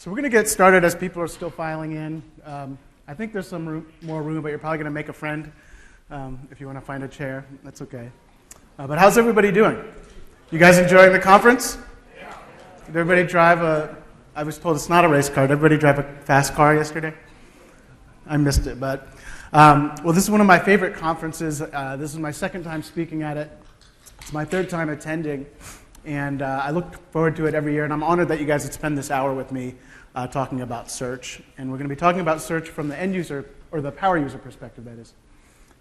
So we're going to get started as people are still filing in. I think there's some more room, but you're probably going to make a friend if you want to find a chair. That's okay. But how's everybody doing? You guys enjoying the conference? Did everybody drive I was told it's not a race car. Did everybody drive a fast car yesterday? I missed it, but well, this is one of my favorite conferences. This is my second time speaking at it. It's my third time attending, and I look forward to it every year, and I'm honored that you guys would spend this hour with me talking about search. And we're going to be talking about search from the end user, or the power user perspective, that is.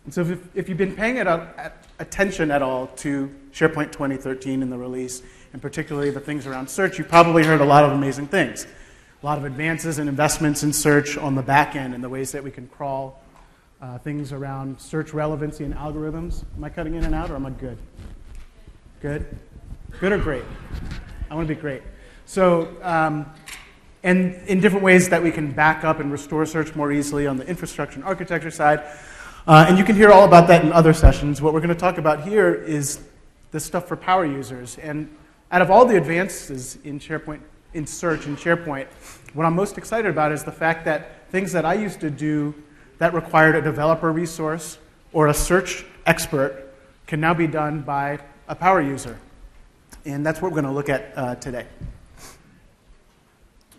And so if you've been paying attention at all to SharePoint 2013 and the release, and particularly the things around search, you've probably heard a lot of amazing things. A lot of advances and investments in search on the back end and the ways that we can crawl things around search relevancy and algorithms. Am I cutting in and out, or am I good? Good? Good or great? I want to be great. So, and in different ways that we can back up and restore search more easily on the infrastructure and architecture side. And you can hear all about that in other sessions. What we're going to talk about here is this stuff for power users. And out of all the advances in SharePoint, in search in SharePoint, what I'm most excited about is the fact that things that I used to do that required a developer resource or a search expert can now be done by a power user. And that's what we're going to look at today.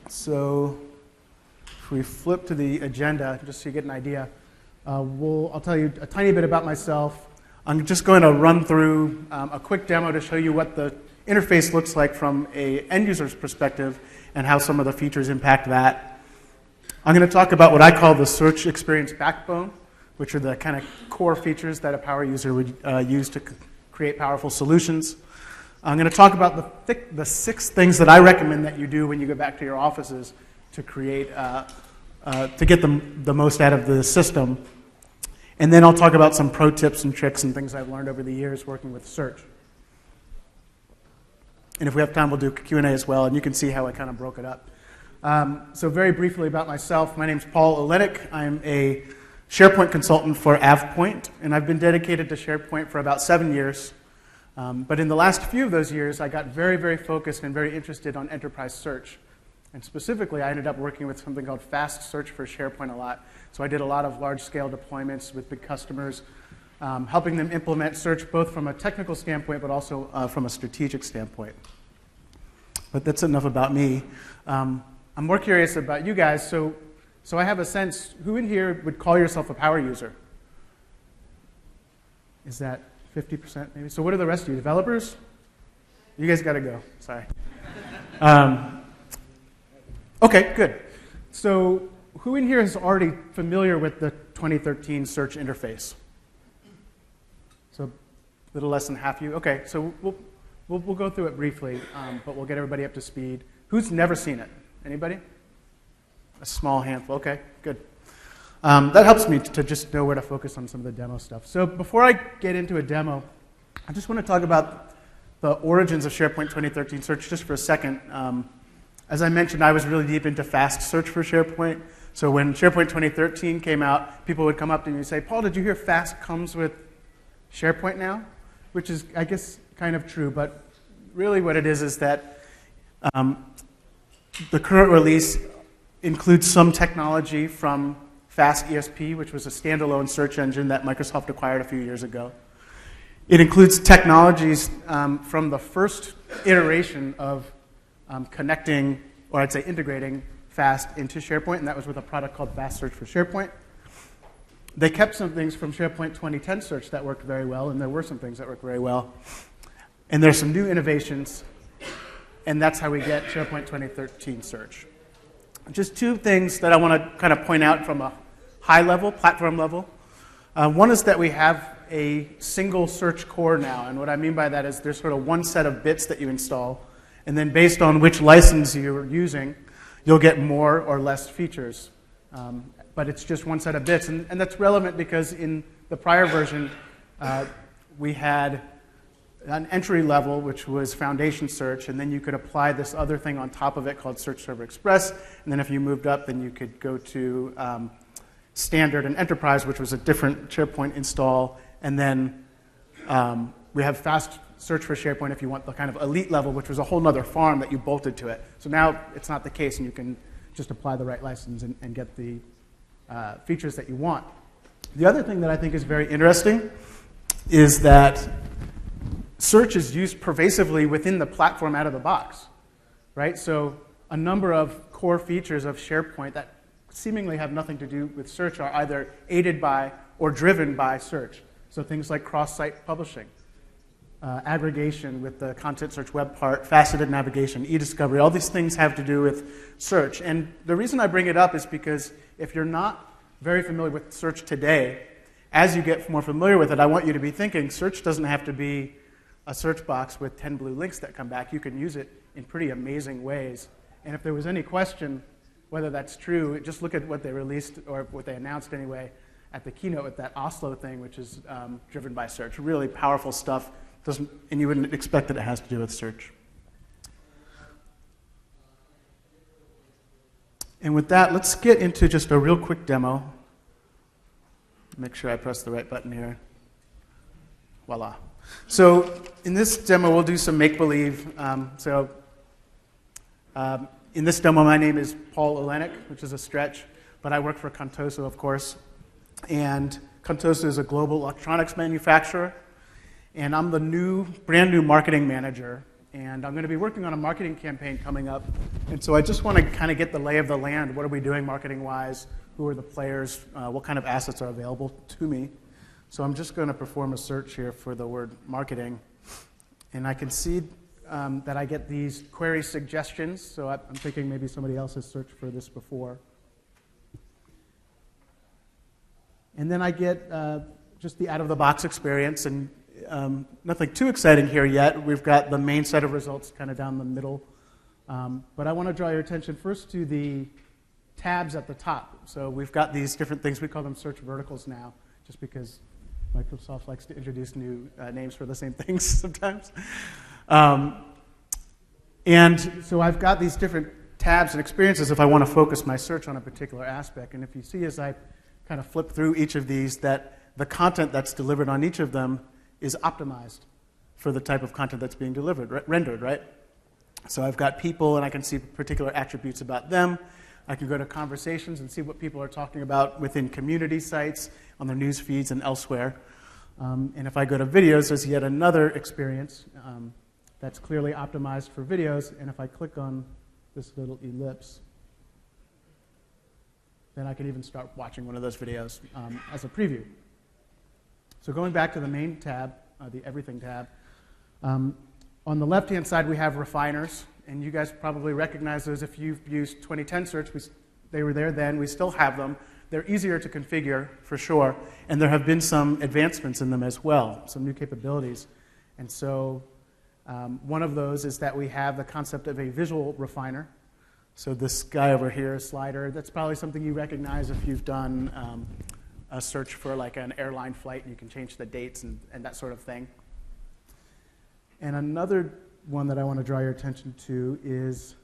So if we flip to the agenda, just so you get an idea, I'll tell you a tiny bit about myself. I'm just going to run through a quick demo to show you what the interface looks like from an end user's perspective and how some of the features impact that. I'm going to talk about what I call the search experience backbone, which are the kind of core features that a power user would use to create powerful solutions. I'm going to talk about the 6 things that I recommend that you do when you go back to your offices to create, to get the most out of the system. And then I'll talk about some pro tips and tricks and things I've learned over the years working with search. And if we have time, we'll do Q&A as well, and you can see how I kind of broke it up. So very briefly about myself, my name's Paul Olenek. I'm a SharePoint consultant for AvePoint, and I've been dedicated to SharePoint for about 7 years. But in the last few of those years, I got very, very focused and very interested on enterprise search. And specifically, I ended up working with something called fast search for SharePoint a lot. So I did a lot of large-scale deployments with big customers, helping them implement search both from a technical standpoint but also from a strategic standpoint. But that's enough about me. I'm more curious about you guys. So I have a sense, who in here would call yourself a power user? Is that 50% maybe? So what are the rest of you? Developers? You guys got to go. Sorry. Okay, good. So who in here is already familiar with the 2013 search interface? So a little less than half you. Okay, so we'll go through it briefly, but we'll get everybody up to speed. Who's never seen it? Anybody? A small handful. Okay, good. That helps me to just know where to focus on some of the demo stuff. So before I get into a demo, I just want to talk about the origins of SharePoint 2013 search just for a second. As I mentioned, I was really deep into fast search for SharePoint. So when SharePoint 2013 came out, people would come up to me and say, Paul, did you hear fast comes with SharePoint now? Which is, I guess, kind of true. But really what it is that the current release includes some technology from Fast ESP, which was a standalone search engine that Microsoft acquired a few years ago. It includes technologies from the first iteration of connecting, or I'd say integrating, Fast into SharePoint, and that was with a product called Fast Search for SharePoint. They kept some things from SharePoint 2010 search that worked very well, and there were some things that worked very well. And there's some new innovations, and that's how we get SharePoint 2013 search. Just 2 things that I want to kind of point out from a high level, platform level. One is that we have a single search core now, and what I mean by that is there's sort of one set of bits that you install, and then based on which license you're using, you'll get more or less features. But it's just one set of bits, and that's relevant because in the prior version, we had an entry level, which was foundation search, and then you could apply this other thing on top of it called Search Server Express, and then if you moved up, then you could go to Standard and Enterprise, which was a different SharePoint install, and then we have Fast Search for SharePoint if you want the kind of elite level, which was a whole other farm that you bolted to it. So now it's not the case, and you can just apply the right license and get the features that you want. The other thing that I think is very interesting is that search is used pervasively within the platform out of the box, right? So a number of core features of SharePoint that seemingly have nothing to do with search are either aided by or driven by search. So things like cross-site publishing, aggregation with the content search web part, faceted navigation, e-discovery, all these things have to do with search. And the reason I bring it up is because if you're not very familiar with search today, as you get more familiar with it, I want you to be thinking search doesn't have to be a search box with 10 blue links that come back. You can use it in pretty amazing ways. And if there was any question whether that's true, just look at what they released, or what they announced anyway, at the keynote with that Oslo thing, which is driven by search. Really powerful stuff, and you wouldn't expect that it has to do with search. And with that, let's get into just a real quick demo. Make sure I press the right button here. Voila. So in this demo, we'll do some make-believe. In this demo, my name is Paul Olenek, which is a stretch, but I work for Contoso, of course. And Contoso is a global electronics manufacturer. And I'm the brand new marketing manager. And I'm going to be working on a marketing campaign coming up. And so I just want to kind of get the lay of the land. What are we doing marketing-wise? Who are the players? What kind of assets are available to me? So I'm just going to perform a search here for the word marketing. And I can see that I get these query suggestions. So I'm thinking maybe somebody else has searched for this before. And then I get just the out-of-the-box experience. And nothing too exciting here yet. We've got the main set of results kind of down the middle. But I want to draw your attention first to the tabs at the top. So we've got these different things. We call them search verticals now, just because Microsoft likes to introduce new names for the same things sometimes. And so I've got these different tabs and experiences if I want to focus my search on a particular aspect. And if you see as I kind of flip through each of these, that the content that's delivered on each of them is optimized for the type of content that's being delivered, rendered, right? So I've got people, and I can see particular attributes about them. I can go to conversations and see what people are talking about within community sites, on their news feeds, and elsewhere. And if I go to videos, there's yet another experience that's clearly optimized for videos. And if I click on this little ellipse, then I can even start watching one of those videos as a preview. So going back to the main tab, the Everything tab, on the left-hand side we have refiners. And you guys probably recognize those if you've used 2010 search. They were there then. We still have them. They're easier to configure, for sure. And there have been some advancements in them as well, some new capabilities. And so one of those is that we have the concept of a visual refiner. So this guy over here, slider, that's probably something you recognize if you've done a search for like an airline flight, and you can change the dates and that sort of thing. And another one that I want to draw your attention to is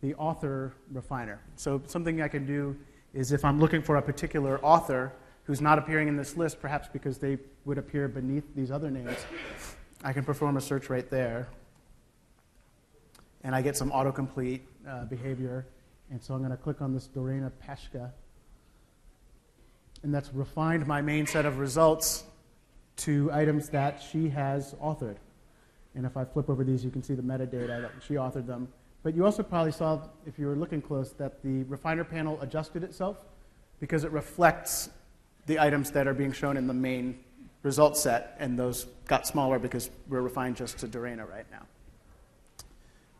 the author refiner. So something I can do is if I'm looking for a particular author who's not appearing in this list, perhaps because they would appear beneath these other names, I can perform a search right there. And I get some autocomplete behavior. And so I'm going to click on this Dorena Peshka. And that's refined my main set of results to items that she has authored. And if I flip over these, you can see the metadata that she authored them. But you also probably saw, if you were looking close, that the refiner panel adjusted itself because it reflects the items that are being shown in the main result set, and those got smaller because we're refined just to Dorena right now.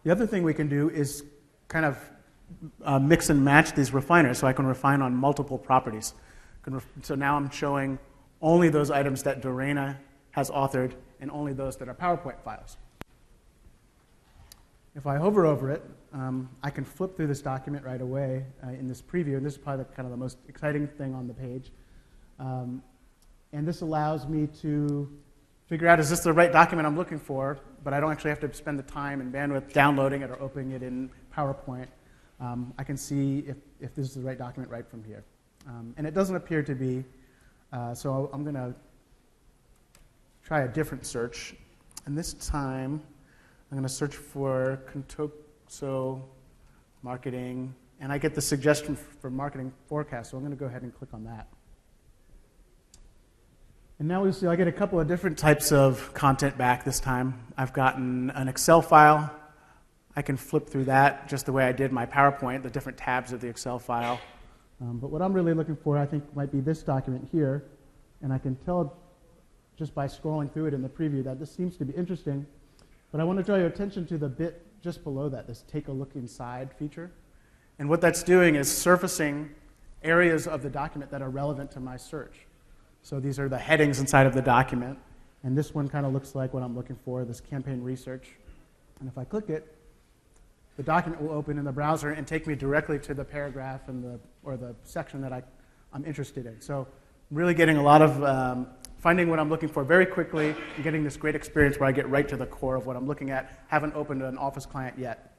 The other thing we can do is kind of mix and match these refiners, so I can refine on multiple properties. So now I'm showing only those items that Dorena has authored and only those that are PowerPoint files. If I hover over it, I can flip through this document right away in this preview, and this is probably kind of the most exciting thing on the page. And this allows me to figure out, is this the right document I'm looking for, but I don't actually have to spend the time and bandwidth downloading it or opening it in PowerPoint. I can see if this is the right document right from here. And it doesn't appear to be, so I'm going to try a different search. And this time, I'm going to search for Contoso marketing and I get the suggestion for marketing forecast, so I'm going to go ahead and click on that. And now we see I get a couple of different types of content back this time. I've gotten an Excel file. I can flip through that just the way I did my PowerPoint, the different tabs of the Excel file. But what I'm really looking for, I think, might be this document here. And I can tell just by scrolling through it in the preview that this seems to be interesting. But I want to draw your attention to the bit just below that, this take a look inside feature. And what that's doing is surfacing areas of the document that are relevant to my search. So these are the headings inside of the document. And this one kind of looks like what I'm looking for, this campaign research. And if I click it, the document will open in the browser and take me directly to the paragraph and or the section that I'm interested in. So I'm really getting a lot of finding what I'm looking for very quickly and getting this great experience where I get right to the core of what I'm looking at. Haven't opened an Office client yet.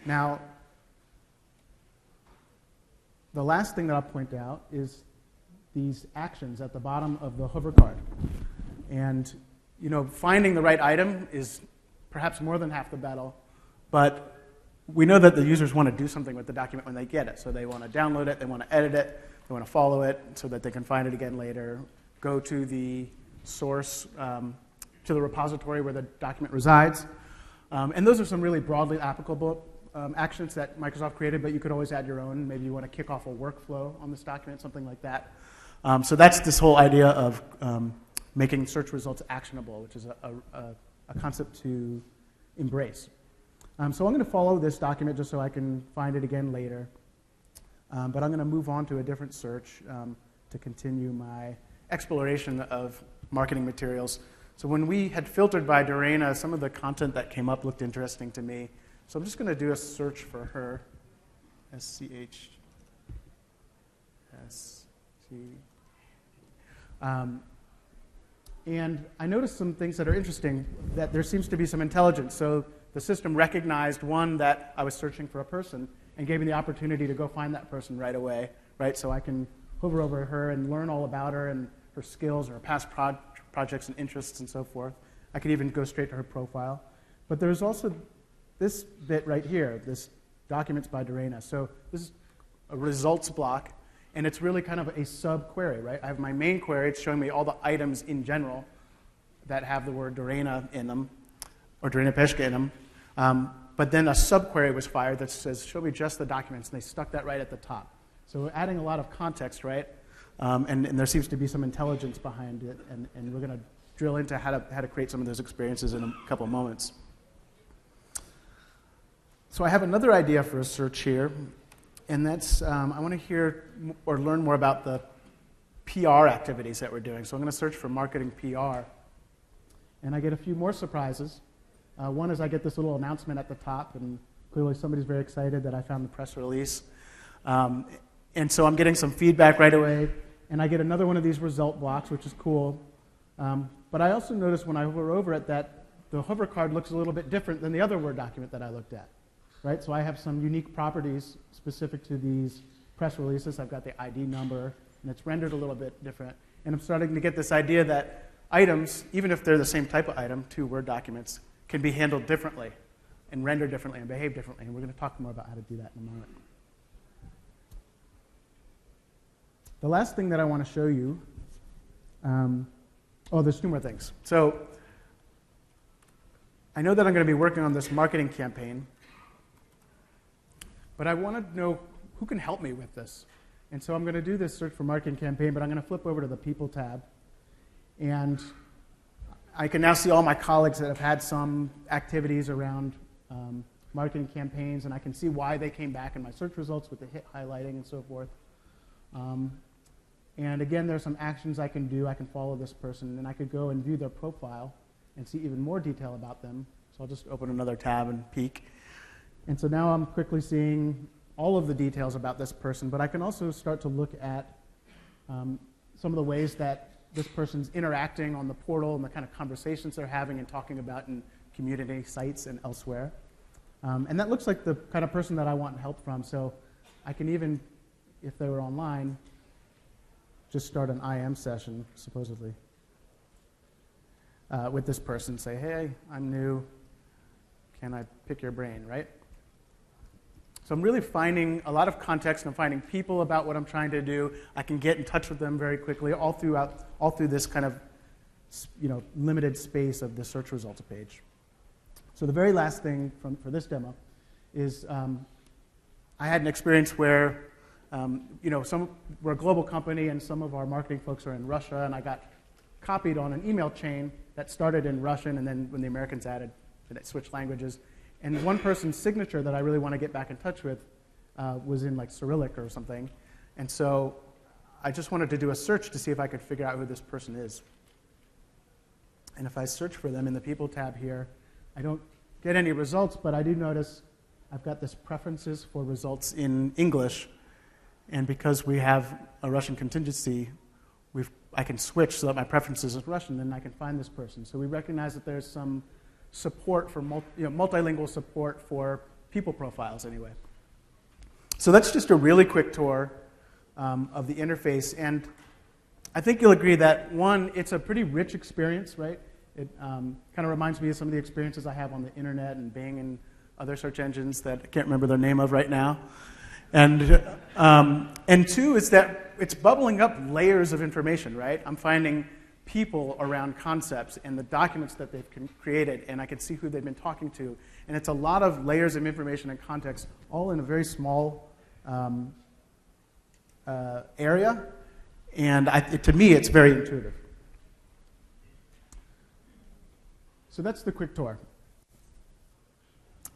Now, the last thing that I'll point out is these actions at the bottom of the hover card. And finding the right item is perhaps more than half the battle. But we know that the users want to do something with the document when they get it. So they want to download it, they want to edit it, they want to follow it so that they can find it again later, go to the source, to the repository where the document resides. And those are some really broadly applicable actions that Microsoft created, but you could always add your own. Maybe you want to kick off a workflow on this document, something like that. So that's this whole idea of making search results actionable, which is a concept to embrace. So I'm going to follow this document just so I can find it again later. But I'm going to move on to a different search to continue my exploration of marketing materials. So when we had filtered by Dorena, some of the content that came up looked interesting to me. So I'm just going to do a search for her. SCH. And I noticed some things that are interesting, that there seems to be some intelligence. So the system recognized, one, that I was searching for a person and gave me the opportunity to go find that person right away, right? So I can hover over her and learn all about her and her skills or her past projects and interests and so forth. I could even go straight to her profile. But there's also this bit right here, this documents by Dorena. So this is a results block, and it's really kind of a sub-query, right? I have my main query. It's showing me all the items in general that have the word Dorena in them, or Dorena Peshka in them. But then a sub-query was fired that says, show me just the documents, and they stuck that right at the top. So we're adding a lot of context, right? And there seems to be some intelligence behind it, and we're going to drill into how to create some of those experiences in a couple of moments. So I have another idea for a search here, and that's I want to hear or learn more about the PR activities that we're doing. So I'm going to search for marketing PR, and I get a few more surprises. One is I get this little announcement at the top, and clearly somebody's very excited that I found the press release. And so I'm getting some feedback right away, and I get another one of these result blocks, which is cool. But I also notice when I hover over it that the hover card looks a little bit different than the other Word document that I looked at. Right? So I have some unique properties specific to these press releases. I've got the ID number, and it's rendered a little bit different. And I'm starting to get this idea that items, even if they're the same type of item, two Word documents, can be handled differently and rendered differently and behave differently. And we're going to talk more about how to do that in a moment. The last thing that I want to show you, there's two more things. So I know that I'm going to be working on this marketing campaign, but I want to know who can help me with this. And so I'm going to do this search for marketing campaign, but I'm going to flip over to the People tab. And I can now see all my colleagues that have had some activities around marketing campaigns, and I can see why they came back in my search results with the hit highlighting and so forth. And again, there's some actions I can do. I can follow this person, and I could go and view their profile and see even more detail about them. So I'll just open another tab and peek. And so now I'm quickly seeing all of the details about this person, but I can also start to look at some of the ways that this person's interacting on the portal and the kind of conversations they're having and talking about in community sites and elsewhere. And that looks like the kind of person that I want help from. So I can even, if they were online, just start an IM session, supposedly, with this person. Say, hey, I'm new. Can I pick your brain, right? So I'm really finding a lot of context, and I'm finding people about what I'm trying to do. I can get in touch with them very quickly, all through this kind of limited space of the search results page. So the very last thing for this demo is I had an experience where we're a global company, and some of our marketing folks are in Russia, and I got copied on an email chain that started in Russian, and then when the Americans added, it switched languages. And one person's signature that I really want to get back in touch with was in like Cyrillic or something. And so I just wanted to do a search to see if I could figure out who this person is. And if I search for them in the People tab here, I don't get any results, but I do notice I've got this preferences for results in English. And because we have a Russian contingency, I can switch so that my preferences is Russian, and I can find this person. So we recognize that there's some support for multilingual support for people profiles anyway. So that's just a really quick tour of the interface. And I think you'll agree that, one, it's a pretty rich experience, right? It kind of reminds me of some of the experiences I have on the internet and Bing and other search engines that I can't remember their name of right now. And two is that it's bubbling up layers of information, right? I'm finding people around concepts and the documents that they've created, and I can see who they've been talking to. And it's a lot of layers of information and context, all in a very small area. And to me, it's very intuitive. So that's the quick tour.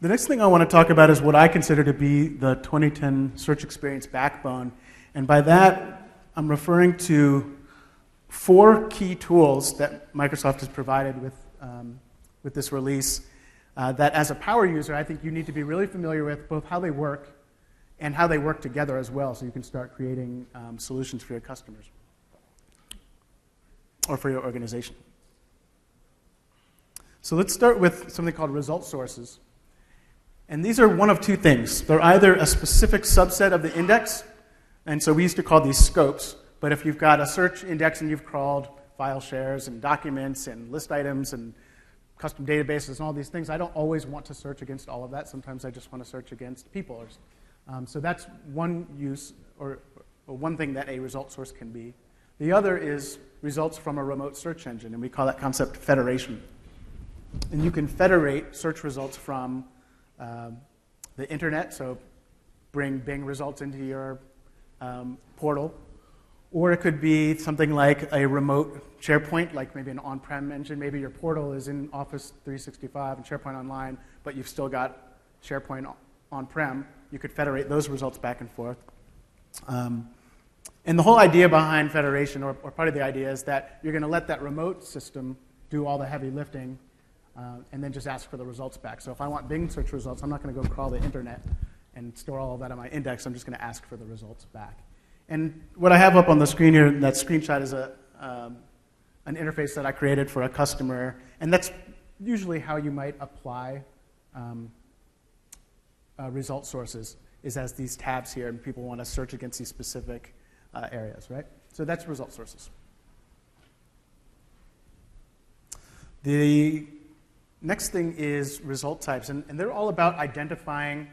The next thing I want to talk about is what I consider to be the 2010 search experience backbone. And by that, I'm referring to 4 key tools that Microsoft has provided with this release that as a power user, I think you need to be really familiar with both how they work and how they work together as well, so you can start creating solutions for your customers or for your organization. So let's start with something called result sources. And these are one of 2 things. They're either a specific subset of the index, and so we used to call these scopes, but if you've got a search index and you've crawled file shares and documents and list items and custom databases and all these things, I don't always want to search against all of that. Sometimes I just want to search against people. So that's one use, or one thing that a result source can be. The other is results from a remote search engine, and we call that concept federation. And you can federate search results from the internet, so bring Bing results into your portal. Or it could be something like a remote SharePoint, like maybe an on-prem engine. Maybe your portal is in Office 365 and SharePoint Online, but you've still got SharePoint on-prem. You could federate those results back and forth. And the whole idea behind federation, or part of the idea, is that you're going to let that remote system do all the heavy lifting and then just ask for the results back. So if I want Bing search results, I'm not going to go crawl the internet and store all of that in my index. I'm just going to ask for the results back. And what I have up on the screen here, that screenshot, is an interface that I created for a customer. And that's usually how you might apply result sources, is as these tabs here, and people want to search against these specific areas, right? So that's result sources. The next thing is result types, and they're all about identifying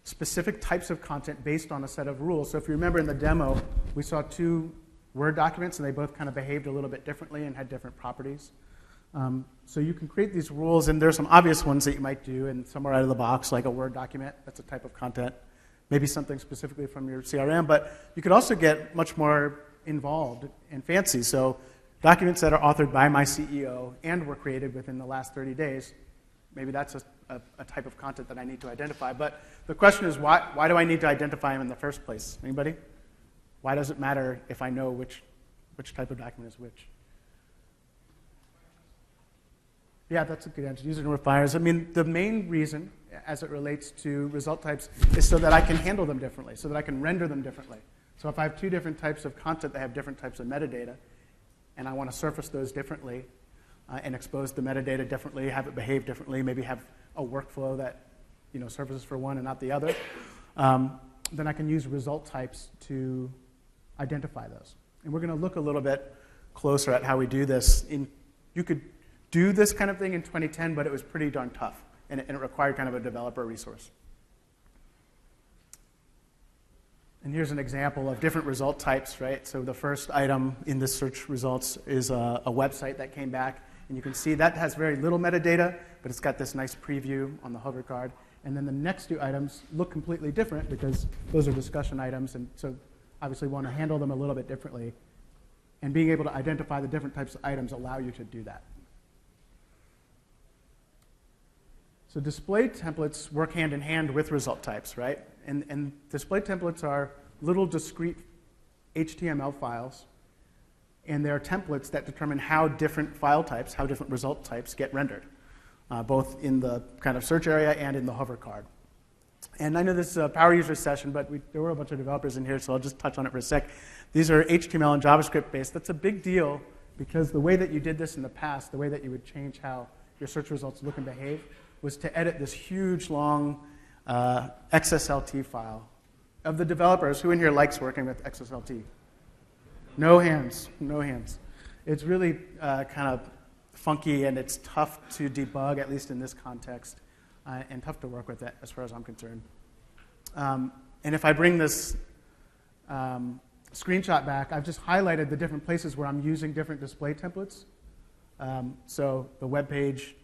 specific types of content based on a set of rules. So if you remember in the demo, we saw 2 Word documents, and they both kind of behaved a little bit differently and had different properties. So you can create these rules, and there's some obvious ones that you might do, and some are out of the box, like a Word document. That's a type of content. Maybe something specifically from your CRM, but you could also get much more involved and fancy. So documents that are authored by my CEO and were created within the last 30 days, maybe that's a type of content that I need to identify. But the question is, why do I need to identify them in the first place? Anybody? Why does it matter if I know which type of document is which? Yeah, that's a good answer. User identifiers. I mean, the main reason, as it relates to result types, is so that I can handle them differently, so that I can render them differently. So if I have 2 different types of content that have different types of metadata, and I want to surface those differently, and expose the metadata differently, have it behave differently, maybe have a workflow that surfaces for one and not the other, then I can use result types to identify those. And we're going to look a little bit closer at how we do this. You could do this kind of thing in 2010, but it was pretty darn tough, and it required kind of a developer resource. And here's an example of different result types, right? So the first item in this search results is a website that came back. And you can see that has very little metadata, but it's got this nice preview on the hover card. And then the next two items look completely different because those are discussion items. And so obviously want to handle them a little bit differently. And being able to identify the different types of items allow you to do that. So display templates work hand in hand with result types, right? And display templates are little discrete HTML files, and they're templates that determine how different file types, how different result types get rendered, both in the kind of search area and in the hover card. And I know this is a power user session, but there were a bunch of developers in here, so I'll just touch on it for a sec. These are HTML and JavaScript based. That's a big deal because the way that you did this in the past, the way that you would change how your search results look and behave, was to edit this huge, long XSLT file. Of the developers, who in here likes working with XSLT? No hands, no hands. It's really kind of funky, and it's tough to debug, at least in this context, and tough to work with it, as far as I'm concerned. And if I bring this screenshot back, I've just highlighted the different places where I'm using different display templates. So the web page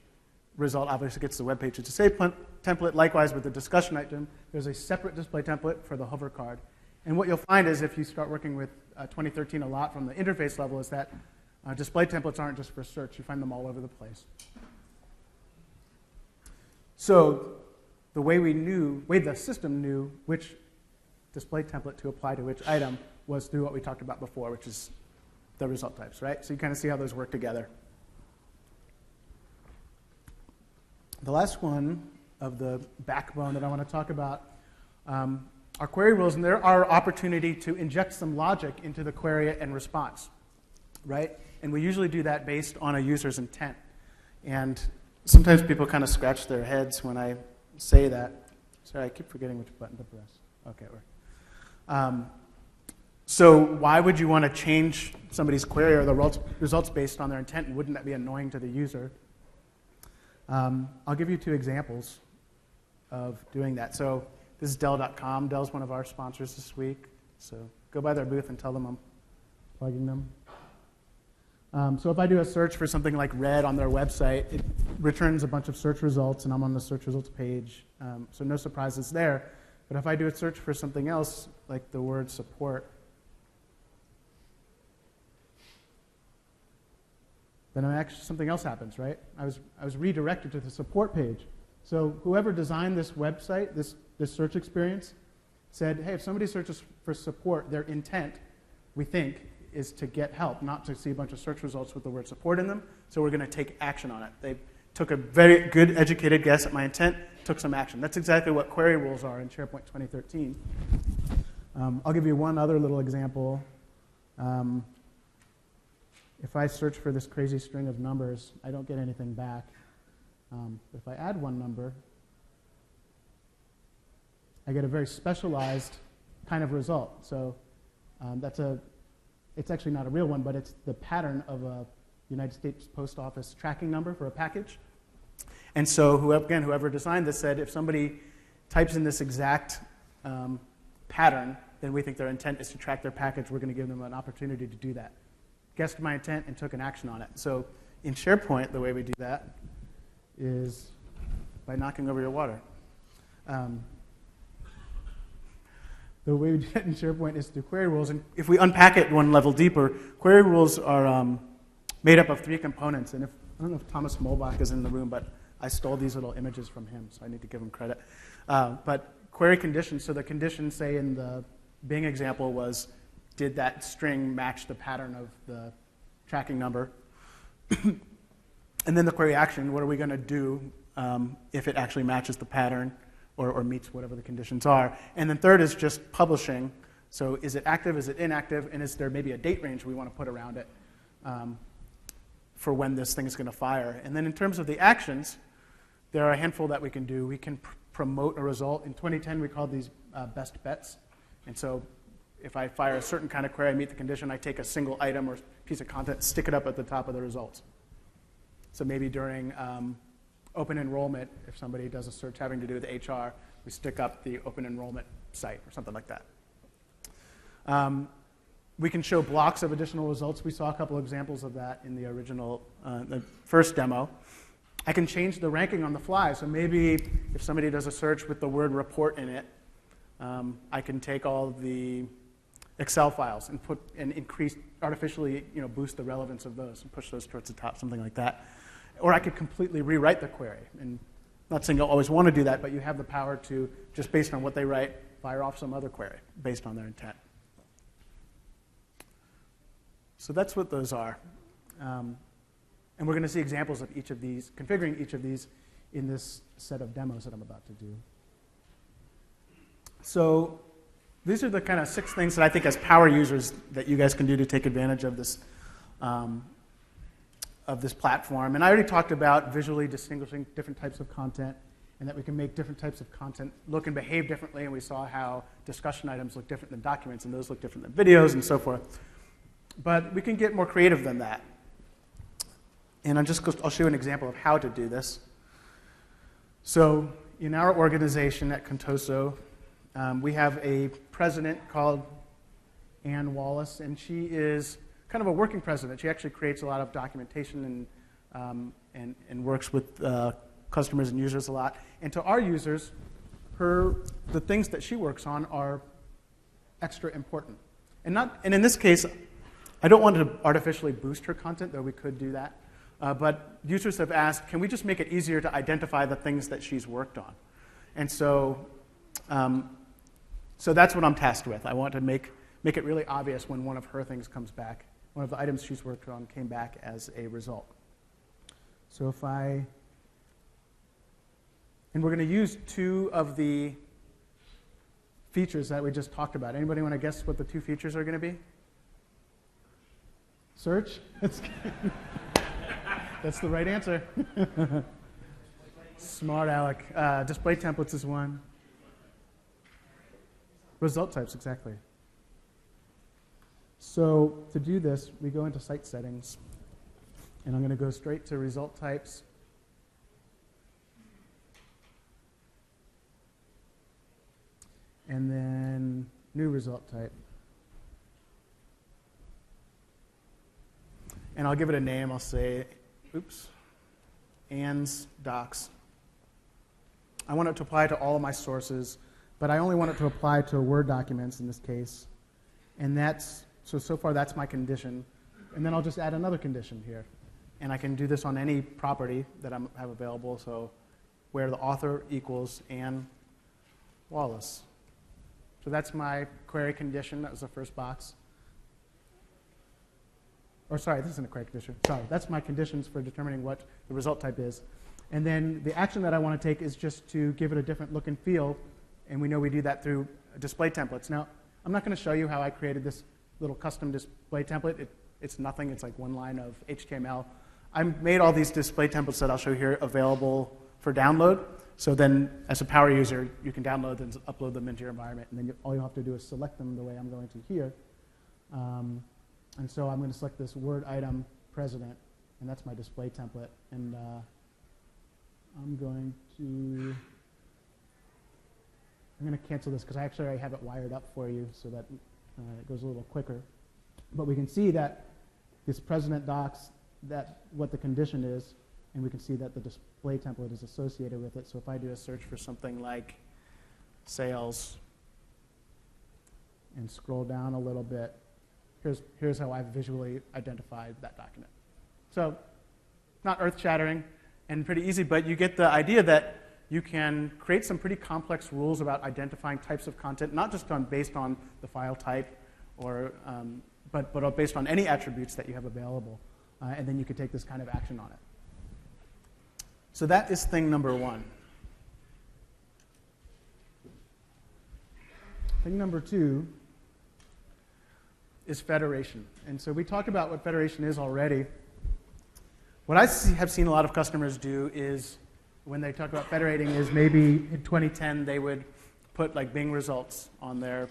result obviously gets the web page display template. Likewise, with the discussion item, there's a separate display template for the hover card. And what you'll find is if you start working with 2013 a lot from the interface level is that display templates aren't just for search. You find them all over the place. So the way the system knew which display template to apply to which item was through what we talked about before, which is the result types, right? So you kind of see how those work together. The last one of the backbone that I want to talk about are query rules, and they're our opportunity to inject some logic into the query and response, right? And we usually do that based on a user's intent. And sometimes people kind of scratch their heads when I say that. Sorry, I keep forgetting which button to press. Okay, it worked. So why would you want to change somebody's query or the results based on their intent, and wouldn't that be annoying to the user? I'll give you two examples of doing that. So this is Dell.com. Dell's one of our sponsors this week. So go by their booth and tell them I'm plugging them. So if I do a search for something like red on their website, it returns a bunch of search results, and I'm on the search results page. So no surprises there. But if I do a search for something else, like the word support, then actually something else happens, right? I was redirected to the support page. So whoever designed this website, this search experience, said, hey, if somebody searches for support, their intent, we think, is to get help, not to see a bunch of search results with the word support in them. So we're going to take action on it. They took a very good, educated guess at my intent, took some action. That's exactly what query rules are in SharePoint 2013. I'll give you one other little example. If I search for this crazy string of numbers, I don't get anything back. If I add one number, I get a very specialized kind of result. So it's actually not a real one, but it's the pattern of a United States Post Office tracking number for a package. And so whoever designed this said, if somebody types in this exact pattern, then we think their intent is to track their package. We're going to give them an opportunity to do that. Guessed my intent and took an action on it. So in SharePoint, the way we do that is by knocking over your water. The way we do it in SharePoint is through query rules. And if we unpack it one level deeper, query rules are made up of three components. And I don't know if Thomas Molbach is in the room, but I stole these little images from him, so I need to give him credit. But query conditions, so the condition, say in the Bing example, was did that string match the pattern of the tracking number? And then the query action, what are we going to do if it actually matches the pattern or meets whatever the conditions are? And then third is just publishing. So is it active, is it inactive, and is there maybe a date range we want to put around it for when this thing is going to fire? And then in terms of the actions, there are a handful that we can do. We can promote a result. In 2010, we called these best bets. And so if I fire a certain kind of query, I meet the condition, I take a single item or piece of content, stick it up at the top of the results. So maybe during open enrollment, if somebody does a search having to do with HR, we stick up the open enrollment site or something like that. We can show blocks of additional results. We saw a couple examples of that in the original, the first demo. I can change the ranking on the fly. So maybe if somebody does a search with the word report in it, I can take all the Excel files and increase, artificially boost the relevance of those and push those towards the top, something like that. Or I could completely rewrite the query. And I'm not saying you'll always want to do that, but you have the power to, just based on what they write, fire off some other query based on their intent. So that's what those are. And we're going to see examples of each of these, configuring each of these in this set of demos that I'm about to do. So these are the kind of 6 things that I think as power users that you guys can do to take advantage of this platform. And I already talked about visually distinguishing different types of content and that we can make different types of content look and behave differently. And we saw how discussion items look different than documents and those look different than videos and so forth. But we can get more creative than that. And I'll show you an example of how to do this. So in our organization at Contoso, we have a president called Ann Wallace, and she is kind of a working president. She actually creates a lot of documentation and works with customers and users a lot. And to our users, the things that she works on are extra important. And in this case, I don't want to artificially boost her content, though we could do that. But users have asked, can we just make it easier to identify the things that she's worked on? And so that's what I'm tasked with. I want to make it really obvious when one of her things comes back. One of the items she's worked on came back as a result. So and we're going to use 2 of the features that we just talked about. Anybody want to guess what the 2 features are going to be? Search? That's the right answer. Smart Alec. Display templates is one. Result types, exactly. So to do this, we go into site settings. And I'm going to go straight to result types. And then new result type. And I'll give it a name. I'll say, Ann's docs. I want it to apply to all of my sources, but I only want it to apply to Word documents in this case. And so far that's my condition. And then I'll just add another condition here. And I can do this on any property that I have available, so where the author equals Ann Wallace. So that's my query condition. That was the first box. Or sorry, this isn't a query condition. Sorry, that's my conditions for determining what the result type is. And then the action that I want to take is just to give it a different look and feel. And we know we do that through display templates. Now, I'm not going to show you how I created this little custom display template. It's nothing. It's like 1 line of HTML. I made all these display templates that I'll show here available for download. So then, as a power user, you can download and upload them into your environment. And then all you have to do is select them the way I'm going to here. And so I'm going to select this Word item president, and that's my display template. And I'm going to cancel this because I actually already have it wired up for you so that it goes a little quicker. But we can see that this president docs what the condition is, and we can see that the display template is associated with it. So if I do a search for something like sales and scroll down a little bit, here's how I've visually identified that document. So not earth-shattering and pretty easy, but you get the idea that you can create some pretty complex rules about identifying types of content, not just based on the file type, but based on any attributes that you have available. And then you can take this kind of action on it. So that is thing number 1. Thing number 2 is federation. And so we talked about what federation is already. What I have seen a lot of customers do is, when they talk about federating, is maybe in 2010 they would put like Bing results on their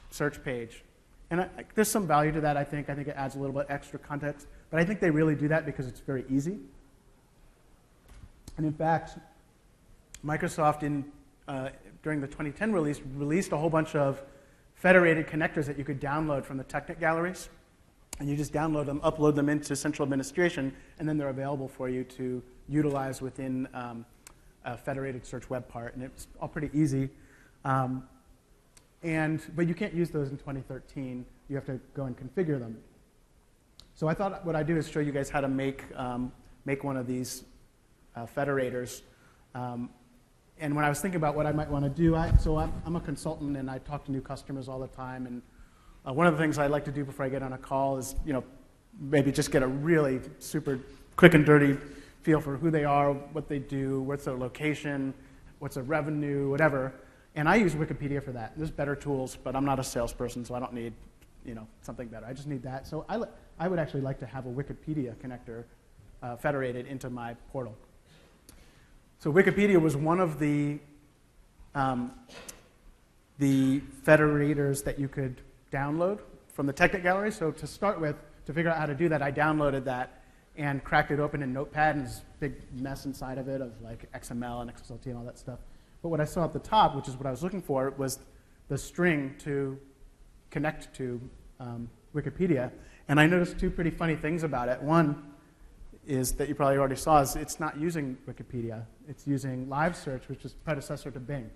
search page. And there's some value to that, I think. I think it adds a little bit extra context. But I think they really do that because it's very easy. And in fact, Microsoft during the 2010 release released a whole bunch of federated connectors that you could download from the Technic galleries. And you just download them, upload them into central administration, and then they're available for you to utilize within a federated search web part. And it's all pretty easy. But you can't use those in 2013. You have to go and configure them. So I thought what I'd do is show you guys how to make one of these federators. And when I was thinking about what I might want to do, I'm a consultant and I talk to new customers all the time. And one of the things I like to do before I get on a call is, maybe just get a really super quick and dirty feel for who they are, what they do, what's their location, what's their revenue, whatever. And I use Wikipedia for that. There's better tools, but I'm not a salesperson, so I don't need, something better. I just need that. So I would actually like to have a Wikipedia connector federated into my portal. So Wikipedia was one of the federators that you could download from the Technic gallery. So to start with, to figure out how to do that, I downloaded that and cracked it open in Notepad, and there's a big mess inside of it of like XML and XSLT and all that stuff. But what I saw at the top, which is what I was looking for, was the string to connect to Wikipedia. And I noticed two pretty funny things about it. One is that you probably already saw is it's not using Wikipedia. It's using Live Search, which is predecessor to Bing.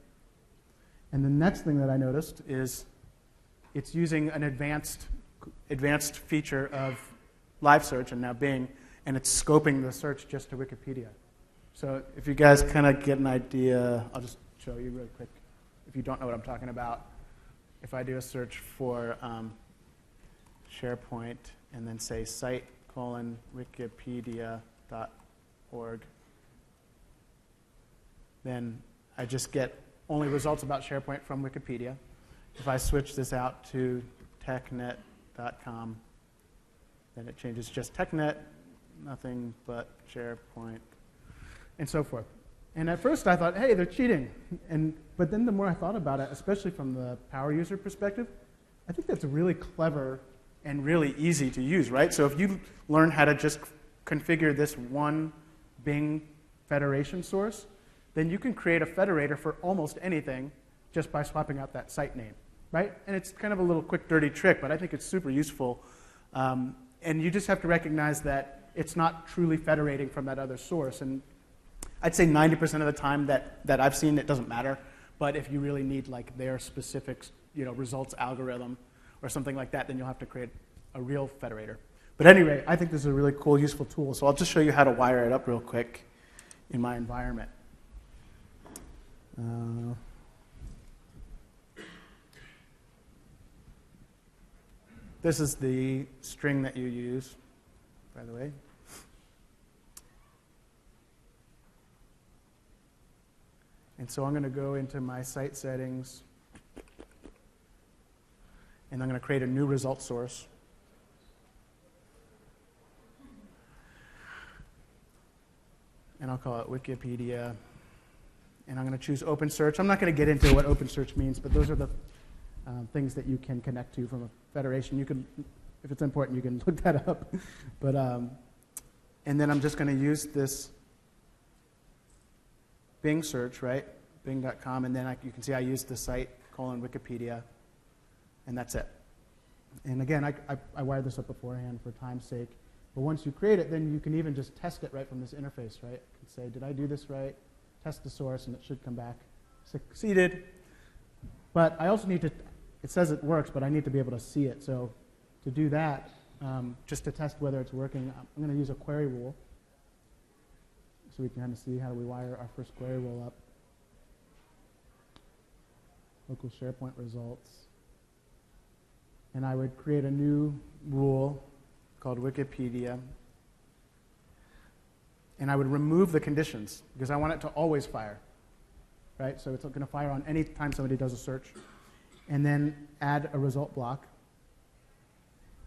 And the next thing that I noticed is it's using an advanced feature of Live Search and now Bing, and it's scoping the search just to Wikipedia. So if you guys kind of get an idea, I'll just show you really quick. If you don't know what I'm talking about, if I do a search for SharePoint and then say site:wikipedia.org, then I just get only results about SharePoint from Wikipedia. If I switch this out to technet.com, then it changes just TechNet, nothing but SharePoint, and so forth. And at first I thought, hey, they're cheating. But then the more I thought about it, especially from the power user perspective, I think that's really clever and really easy to use, right? So if you learn how to just configure this one Bing federation source, then you can create a federator for almost anything just by swapping out that site name, right? And it's kind of a little quick, dirty trick, but I think it's super useful. And you just have to recognize that it's not truly federating from that other source. And I'd say 90% of the time that I've seen, it doesn't matter. But if you really need like their specific results algorithm or something like that, then you'll have to create a real federator. But anyway, I think this is a really cool, useful tool. So I'll just show you how to wire it up real quick in my environment. This is the string that you use, by the way. And so I'm going to go into my site settings, and I'm going to create a new result source. And I'll call it Wikipedia. And I'm going to choose OpenSearch. I'm not going to get into what OpenSearch means, but those are the things that you can connect to from a federation. You can, if it's important, you can look that up. But and then I'm just going to use this Bing search, right? Bing.com, and then you can see I used the site :Wikipedia, and that's it. And again, I wired this up beforehand for time's sake. But once you create it, then you can even just test it right from this interface, right? You can say, did I do this right? Test the source, and it should come back succeeded. But I also need to, it says it works, but I need to be able to see it. So to do that, just to test whether it's working, I'm going to use a query rule. So we can kind of see how do we wire our first query rule up. Local SharePoint results. And I would create a new rule called Wikipedia. And I would remove the conditions because I want it to always fire, right? So it's going to fire on any time somebody does a search. And then add a result block.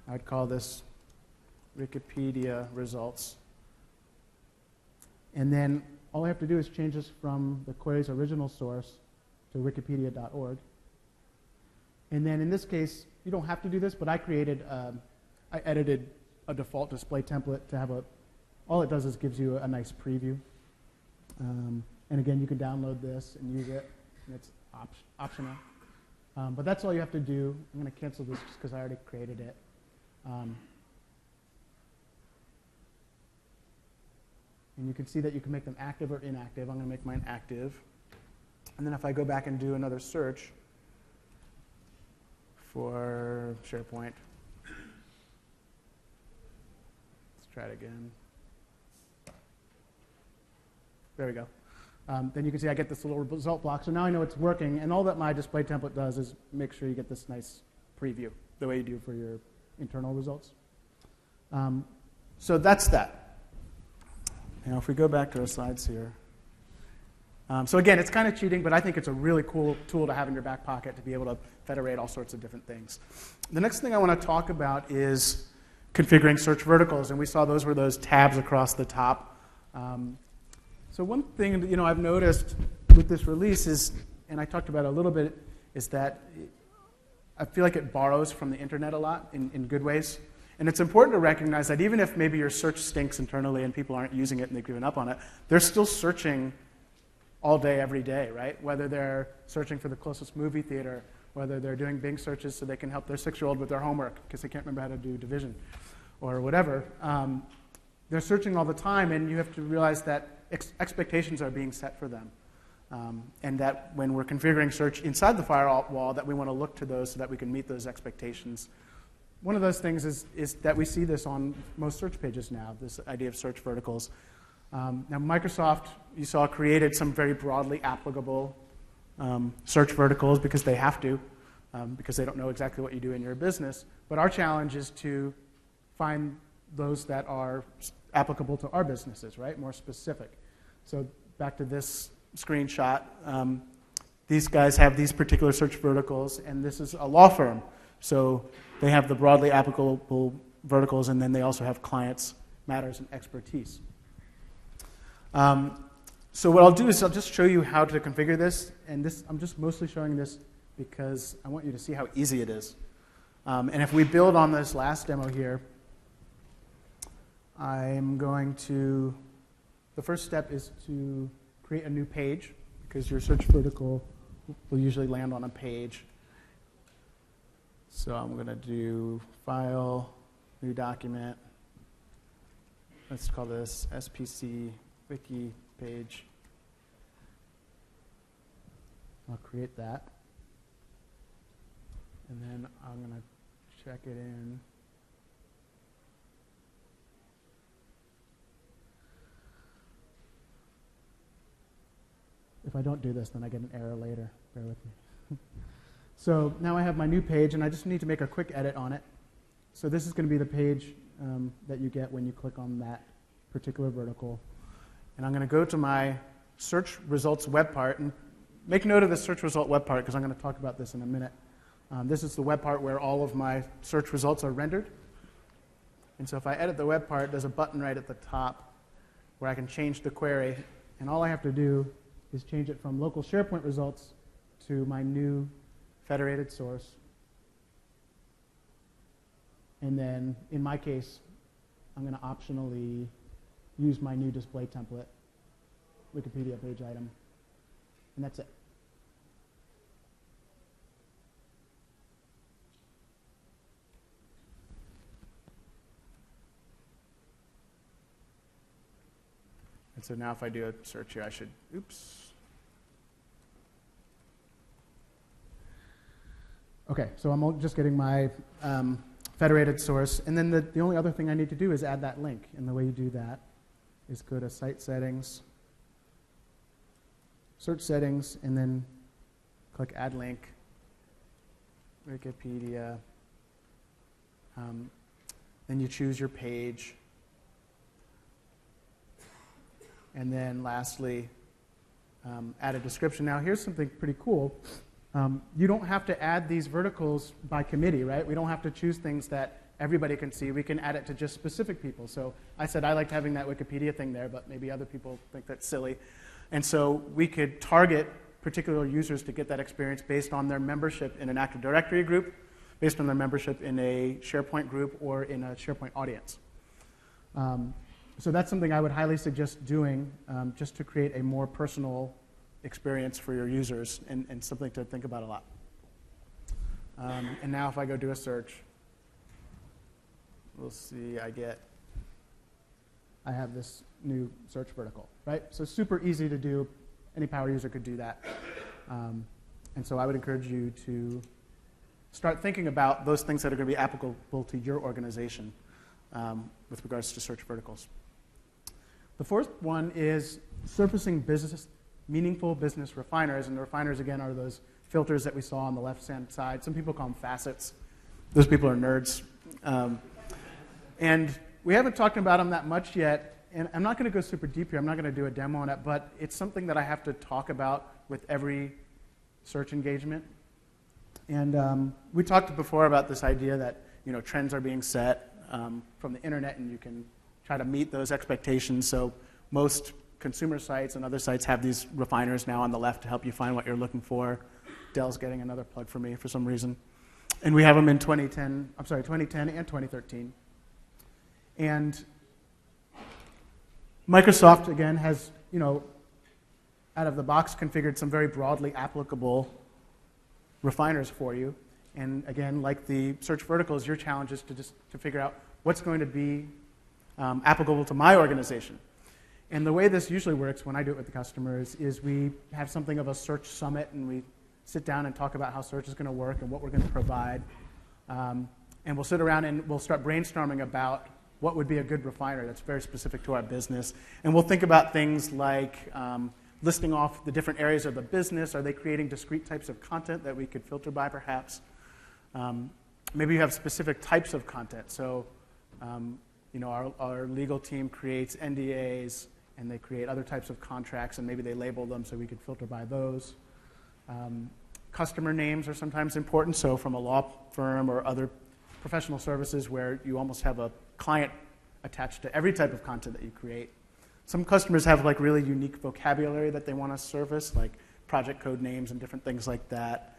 I would call this Wikipedia results. And then all I have to do is change this from the query's original source to wikipedia.org. And then in this case, you don't have to do this, but I edited a default display template to have all it does is gives you a nice preview. And again, you can download this and use it, and it's optional. But that's all you have to do. I'm going to cancel this just because I already created it. And you can see that you can make them active or inactive. I'm going to make mine active. And then if I go back and do another search for SharePoint, let's try it again. There we go. Then you can see I get this little result block. So now I know it's working. And all that my display template does is make sure you get this nice preview, the way you do for your internal results. So that's that. Now, if we go back to our slides here. So again, it's kind of cheating, but I think it's a really cool tool to have in your back pocket to be able to federate all sorts of different things. The next thing I want to talk about is configuring search verticals. And we saw those were those tabs across the top. So one thing I've noticed with this release is, and I talked about it a little bit, is that I feel like it borrows from the internet a lot in good ways. And it's important to recognize that even if maybe your search stinks internally and people aren't using it and they've given up on it, they're still searching all day, every day, right? Whether they're searching for the closest movie theater, whether they're doing Bing searches so they can help their 6-year-old with their homework because they can't remember how to do division or whatever. They're searching all the time, and you have to realize that expectations are being set for them. And that when we're configuring search inside the firewall, that we want to look to those so that we can meet those expectations. One of those things is that we see this on most search pages now, this idea of search verticals. Now, Microsoft, you saw, created some very broadly applicable search verticals because they have to, because they don't know exactly what you do in your business. But our challenge is to find those that are applicable to our businesses, right? More specific. So back to this screenshot. These guys have these particular search verticals, and this is a law firm. So they have the broadly applicable verticals, and then they also have clients, matters, and expertise. So what I'll do is I'll just show you how to configure this. And this, I'm just mostly showing this because I want you to see how easy it is. And if we build on this last demo here, I'm going to, the first step is to create a new page, because your search vertical will usually land on a page. So I'm going to do File, New Document. Let's call this SPC Wiki page. I'll create that. And then I'm going to check it in. If I don't do this, then I get an error later. Bear with me. So now I have my new page, and I just need to make a quick edit on it. So this is going to be the page that you get when you click on that particular vertical. And I'm going to go to my search results web part. And make note of the search result web part, because I'm going to talk about this in a minute. This is the web part where all of my search results are rendered. And so if I edit the web part, there's a button right at the top where I can change the query. And all I have to do is change it from local SharePoint results to my new federated source. And then, in my case, I'm going to optionally use my new display template, Wikipedia page item. And that's it. And so now if I do a search here, I should, oops. Okay, so I'm just getting my federated source. And then the only other thing I need to do is add that link. And the way you do that is go to Site Settings, Search Settings, and then click Add Link, Wikipedia. Then you choose your page. And then lastly, add a description. Now here's something pretty cool. You don't have to add these verticals by committee, right? We don't have to choose things that everybody can see. We can add it to just specific people. So I said I liked having that Wikipedia thing there, but maybe other people think that's silly. And so we could target particular users to get that experience based on their membership in an Active Directory group, based on their membership in a SharePoint group, or in a SharePoint audience. So that's something I would highly suggest doing, just to create a more personal experience for your users, and something to think about a lot. And now if I go do a search, we'll see I have this new search vertical, right? So super easy to do. Any power user could do that. And so I would encourage you to start thinking about those things that are going to be applicable to your organization with regards to search verticals. The fourth one is surfacing meaningful business refiners. And the refiners, again, are those filters that we saw on the left-hand side. Some people call them facets. Those people are nerds. And we haven't talked about them that much yet. And I'm not going to go super deep here. I'm not going to do a demo on it. But it's something that I have to talk about with every search engagement. And we talked before about this idea that trends are being set from the internet, and you can try to meet those expectations. So most consumer sites and other sites have these refiners now on the left to help you find what you're looking for. Dell's getting another plug for me for some reason. And we have them in 2010 and 2013. And Microsoft, again, has, out of the box configured some very broadly applicable refiners for you. And again, like the search verticals, your challenge is to figure out what's going to be applicable to my organization. And the way this usually works when I do it with the customers is we have something of a search summit, and we sit down and talk about how search is going to work and what we're going to provide. And we'll sit around and we'll start brainstorming about what would be a good refiner that's very specific to our business. And we'll think about things like listing off the different areas of the business. Are they creating discrete types of content that we could filter by, perhaps? Maybe you have specific types of content. So, our legal team creates NDAs, and they create other types of contracts, and maybe they label them so we could filter by those. Customer names are sometimes important. So from a law firm or other professional services where you almost have a client attached to every type of content that you create. Some customers have really unique vocabulary that they want to surface, like project code names and different things like that.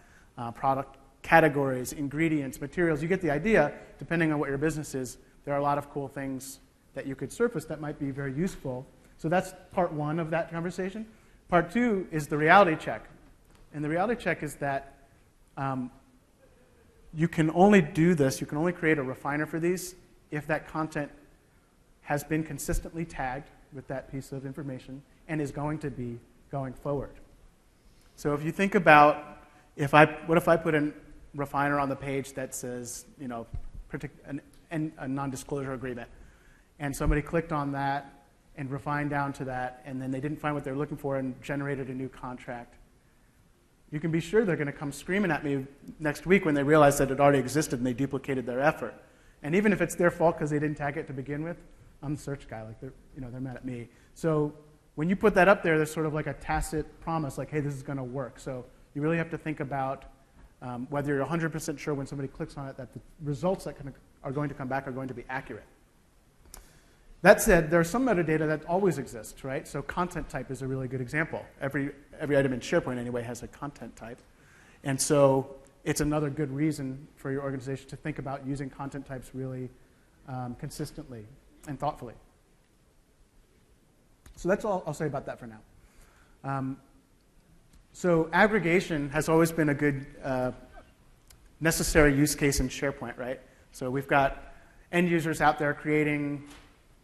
Product categories, ingredients, materials. You get the idea. Depending on what your business is, there are a lot of cool things that you could surface that might be very useful. So that's part one of that conversation. Part two is the reality check. And the reality check is that you can only do this, you can only create a refiner for these if that content has been consistently tagged with that piece of information and is going to be going forward. So if you think about, what if I put a refiner on the page that says, a non-disclosure agreement, and somebody clicked on that and refined down to that, and then they didn't find what they were looking for and generated a new contract. You can be sure they're going to come screaming at me next week when they realize that it already existed and they duplicated their effort. And even if it's their fault because they didn't tag it to begin with, I'm the search guy. They're mad at me. So when you put that up there, there's sort of like a tacit promise, like, hey, this is going to work. So you really have to think about whether you're 100% sure when somebody clicks on it that the results that are going to come back are going to be accurate. That said, there's some metadata that always exists, right? So content type is a really good example. Every item in SharePoint, anyway, has a content type. And so it's another good reason for your organization to think about using content types really consistently and thoughtfully. So that's all I'll say about that for now. So aggregation has always been a good necessary use case in SharePoint, right? So we've got end users out there creating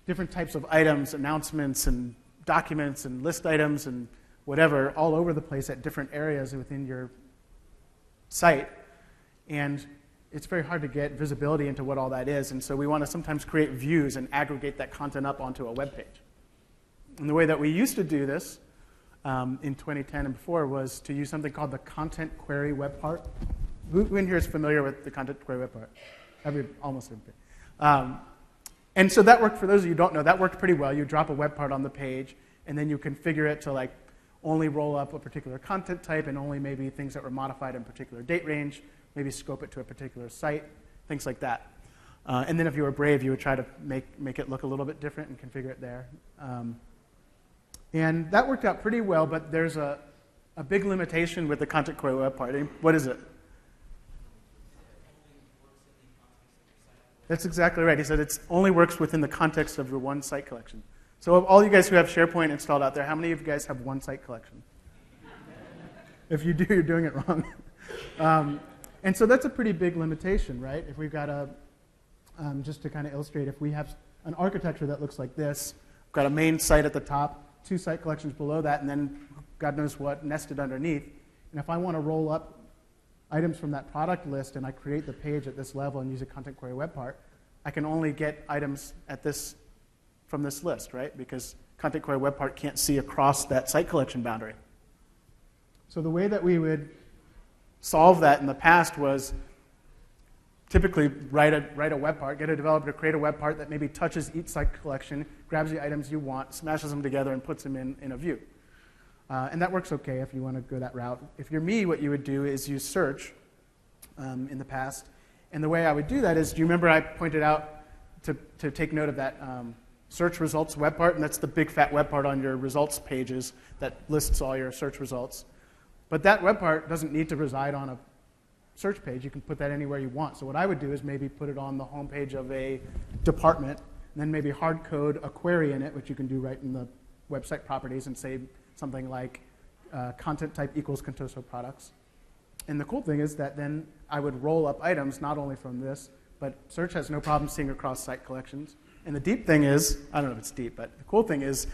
different types of items, announcements, and documents, and list items, and whatever, all over the place at different areas within your site. And it's very hard to get visibility into what all that is. And so we want to sometimes create views and aggregate that content up onto a web page. And the way that we used to do this in 2010 and before was to use something called the content query web part. Who in here is familiar with the content query web part? Almost everybody. And so that worked, for those of you who don't know, that worked pretty well. You drop a web part on the page, and then you configure it to only roll up a particular content type and only maybe things that were modified in a particular date range, maybe scope it to a particular site, things like that. And then if you were brave, you would try to make it look a little bit different and configure it there. And that worked out pretty well, but there's a big limitation with the content query web part. What is it? That's exactly right. He said it only works within the context of your one site collection. So of all you guys who have SharePoint installed out there, how many of you guys have one site collection? If you do, you're doing it wrong. And so that's a pretty big limitation, right? If we've got a, just to kind of illustrate, if we have an architecture that looks like this, we've got a main site at the top, 2 site collections below that, and then God knows what nested underneath. And if I want to roll up items from that product list and I create the page at this level and use a content query web part, I can only get items at this from this list, right? Because content query web part can't see across that site collection boundary. So the way that we would solve that in the past was typically write a web part, get a developer to create a web part that maybe touches each site collection, grabs the items you want, smashes them together, and puts them in a view. And that works okay if you want to go that route. If you're me, what you would do is use search in the past. And the way I would do that is, do you remember I pointed out to take note of that search results web part? And that's the big fat web part on your results pages that lists all your search results. But that web part doesn't need to reside on a search page. You can put that anywhere you want. So what I would do is maybe put it on the home page of a department, and then maybe hard code a query in it, which you can do right in the website properties, and say something like content type equals Contoso products. And the cool thing is that then I would roll up items not only from this, but search has no problem seeing across site collections. And the deep thing is, I don't know if it's deep, but the cool thing is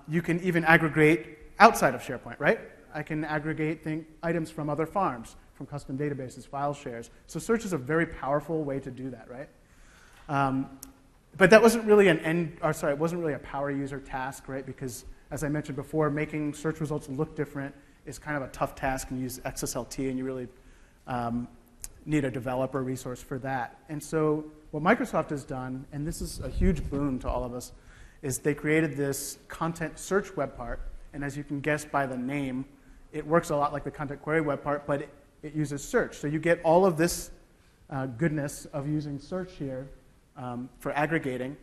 you can even aggregate outside of SharePoint, right? I can aggregate items from other farms, from custom databases, file shares. So search is a very powerful way to do that, right? But that wasn't really it wasn't really a power user task, right? Because as I mentioned before, making search results look different is kind of a tough task, and you use XSLT, and you really need a developer resource for that. And so what Microsoft has done, and this is a huge boon to all of us, is they created this content search web part. And as you can guess by the name, it works a lot like the content query web part, but it uses search. So you get all of this goodness of using search here for aggregating,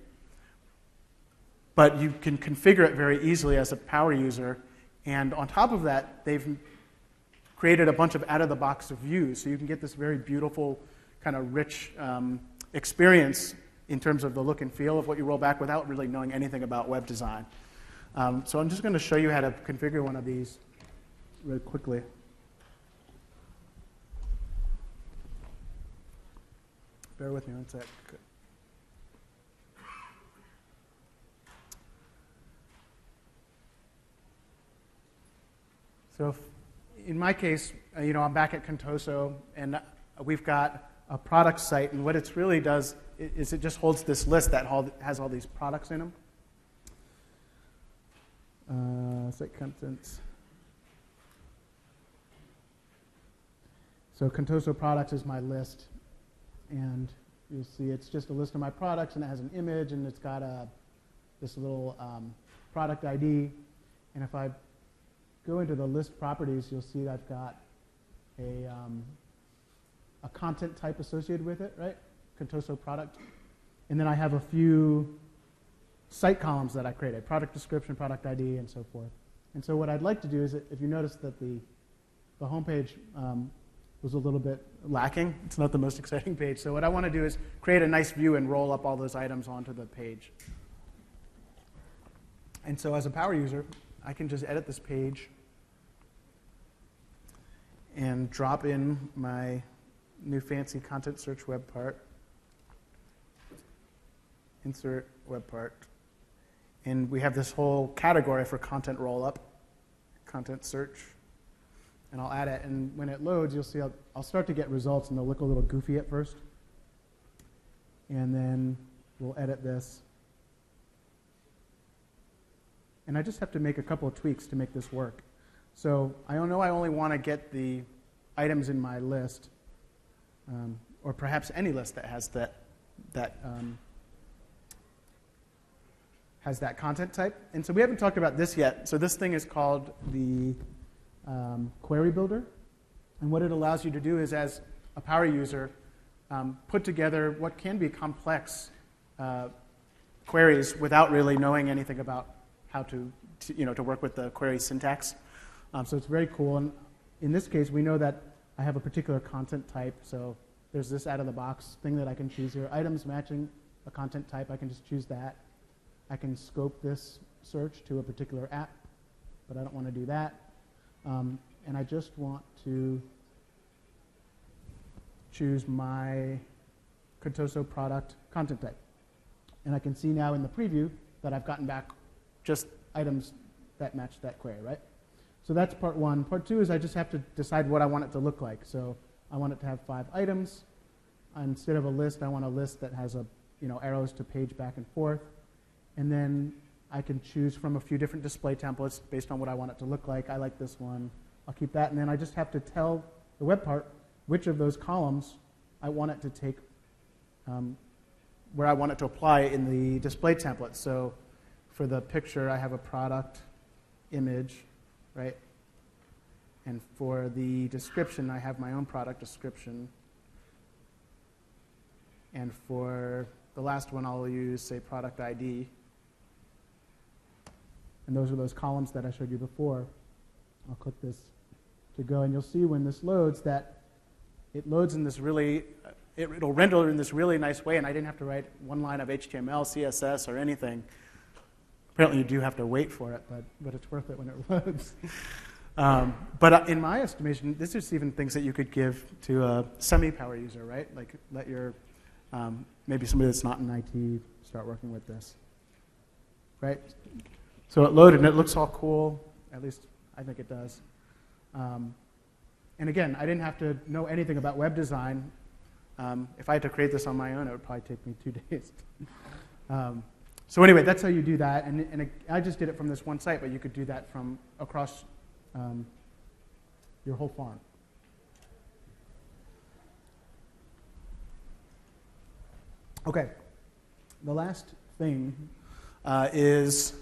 but you can configure it very easily as a power user. And on top of that, they've created a bunch of out-of-the-box views, so you can get this very beautiful, kind of rich experience in terms of the look and feel of what you roll back without really knowing anything about web design. So I'm just going to show you how to configure one of these really quickly. Bear with me one sec. So in my case, I'm back at Contoso, and we've got a product site, and what it really does is it just holds this list that has all these products in them. Site contents. So Contoso products is my list, and you'll see it's just a list of my products, and it has an image, and it's got this little product ID. And if I go into the list properties, you'll see that I've got a content type associated with it, right? Contoso product. And then I have a few site columns that I created, product description, product ID, and so forth. And so what I'd like to do is, if you notice that the homepage was a little bit lacking, it's not the most exciting page. So what I want to do is create a nice view and roll up all those items onto the page. And so as a power user, I can just edit this page and drop in my new fancy content search web part, insert web part, and we have this whole category for content rollup, content search, and I'll add it, and when it loads, you'll see I'll start to get results, and they'll look a little goofy at first, and then we'll edit this. And I just have to make a couple of tweaks to make this work. So I know I only want to get the items in my list, or perhaps any list that has that content type. And so we haven't talked about this yet. So this thing is called the query builder. And what it allows you to do is, as a power user, put together what can be complex queries without really knowing anything about how to work with the query syntax. So it's very cool. And in this case, we know that I have a particular content type. So there's this out-of-the-box thing that I can choose here. Items matching a content type, I can just choose that. I can scope this search to a particular app, but I don't want to do that. And I just want to choose my Contoso product content type. And I can see now in the preview that I've gotten back just items that match that query, right? So that's part one. Part two is I just have to decide what I want it to look like. So I want it to have 5 items. Instead of a list, I want a list that has arrows to page back and forth. And then I can choose from a few different display templates based on what I want it to look like. I like this one. I'll keep that. And then I just have to tell the web part which of those columns I want it to take, where I want it to apply in the display template. So for the picture, I have a product image, right? And for the description, I have my own product description. And for the last one, I'll use, say, product ID. And those are those columns that I showed you before. I'll click this to go, and you'll see when this loads that it loads in this really, it'll render in this really nice way, and I didn't have to write one line of HTML, CSS, or anything. Apparently, you do have to wait for it, but it's worth it when it loads. But in my estimation, this is even things that you could give to a semi-power user, right? Like let your, maybe somebody that's not in IT start working with this, right? So it loaded, and it looks all cool. At least I think it does. And again, I didn't have to know anything about web design. If I had to create this on my own, it would probably take me 2 days. So anyway, that's how you do that. And I just did it from this one site, but you could do that from across your whole farm. Okay, the last thing is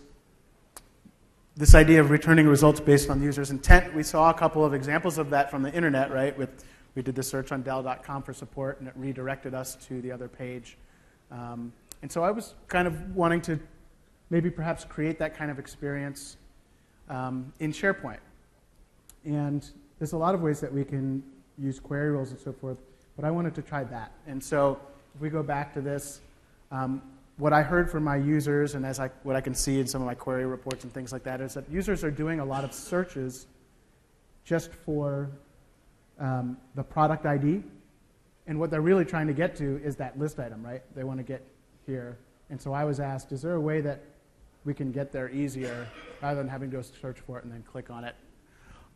this idea of returning results based on the user's intent. We saw a couple of examples of that from the internet, right? We did the search on Dell.com for support, and it redirected us to the other page. And so I was kind of wanting to maybe perhaps create that kind of experience in SharePoint. And there's a lot of ways that we can use query rules and so forth, but I wanted to try that. And so if we go back to this, what I heard from my users, and what I can see in some of my query reports and things like that, is that users are doing a lot of searches just for the product ID. And what they're really trying to get to is that list item, right? They want to get here. And so I was asked, is there a way that we can get there easier rather than having to go search for it and then click on it?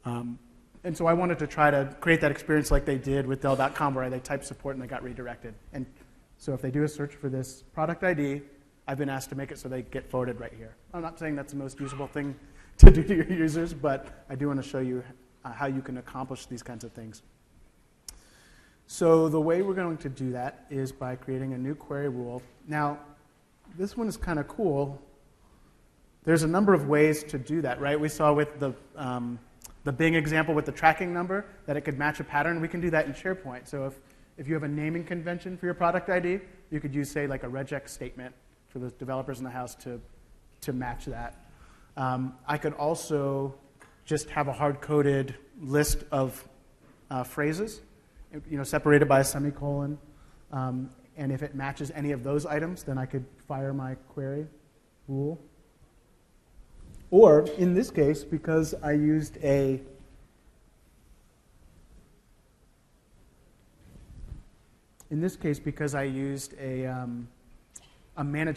And so I wanted to try to create that experience like they did with Dell.com, where they typed support and they got redirected. And so if they do a search for this product ID, I've been asked to make it so they get forwarded right here. I'm not saying that's the most usable thing to do to your users, but I do want to show you how you can accomplish these kinds of things. So the way we're going to do that is by creating a new query rule. Now, this one is kind of cool. There's a number of ways to do that, right? We saw with the Bing example with the tracking number that it could match a pattern. We can do that in SharePoint. So if you have a naming convention for your product ID, you could use, say, like a regex statement for the developers in the house to match that. I could also just have a hard-coded list of phrases, separated by a semicolon. And if it matches any of those items, then I could fire my query rule. Or in this case, because I used a manage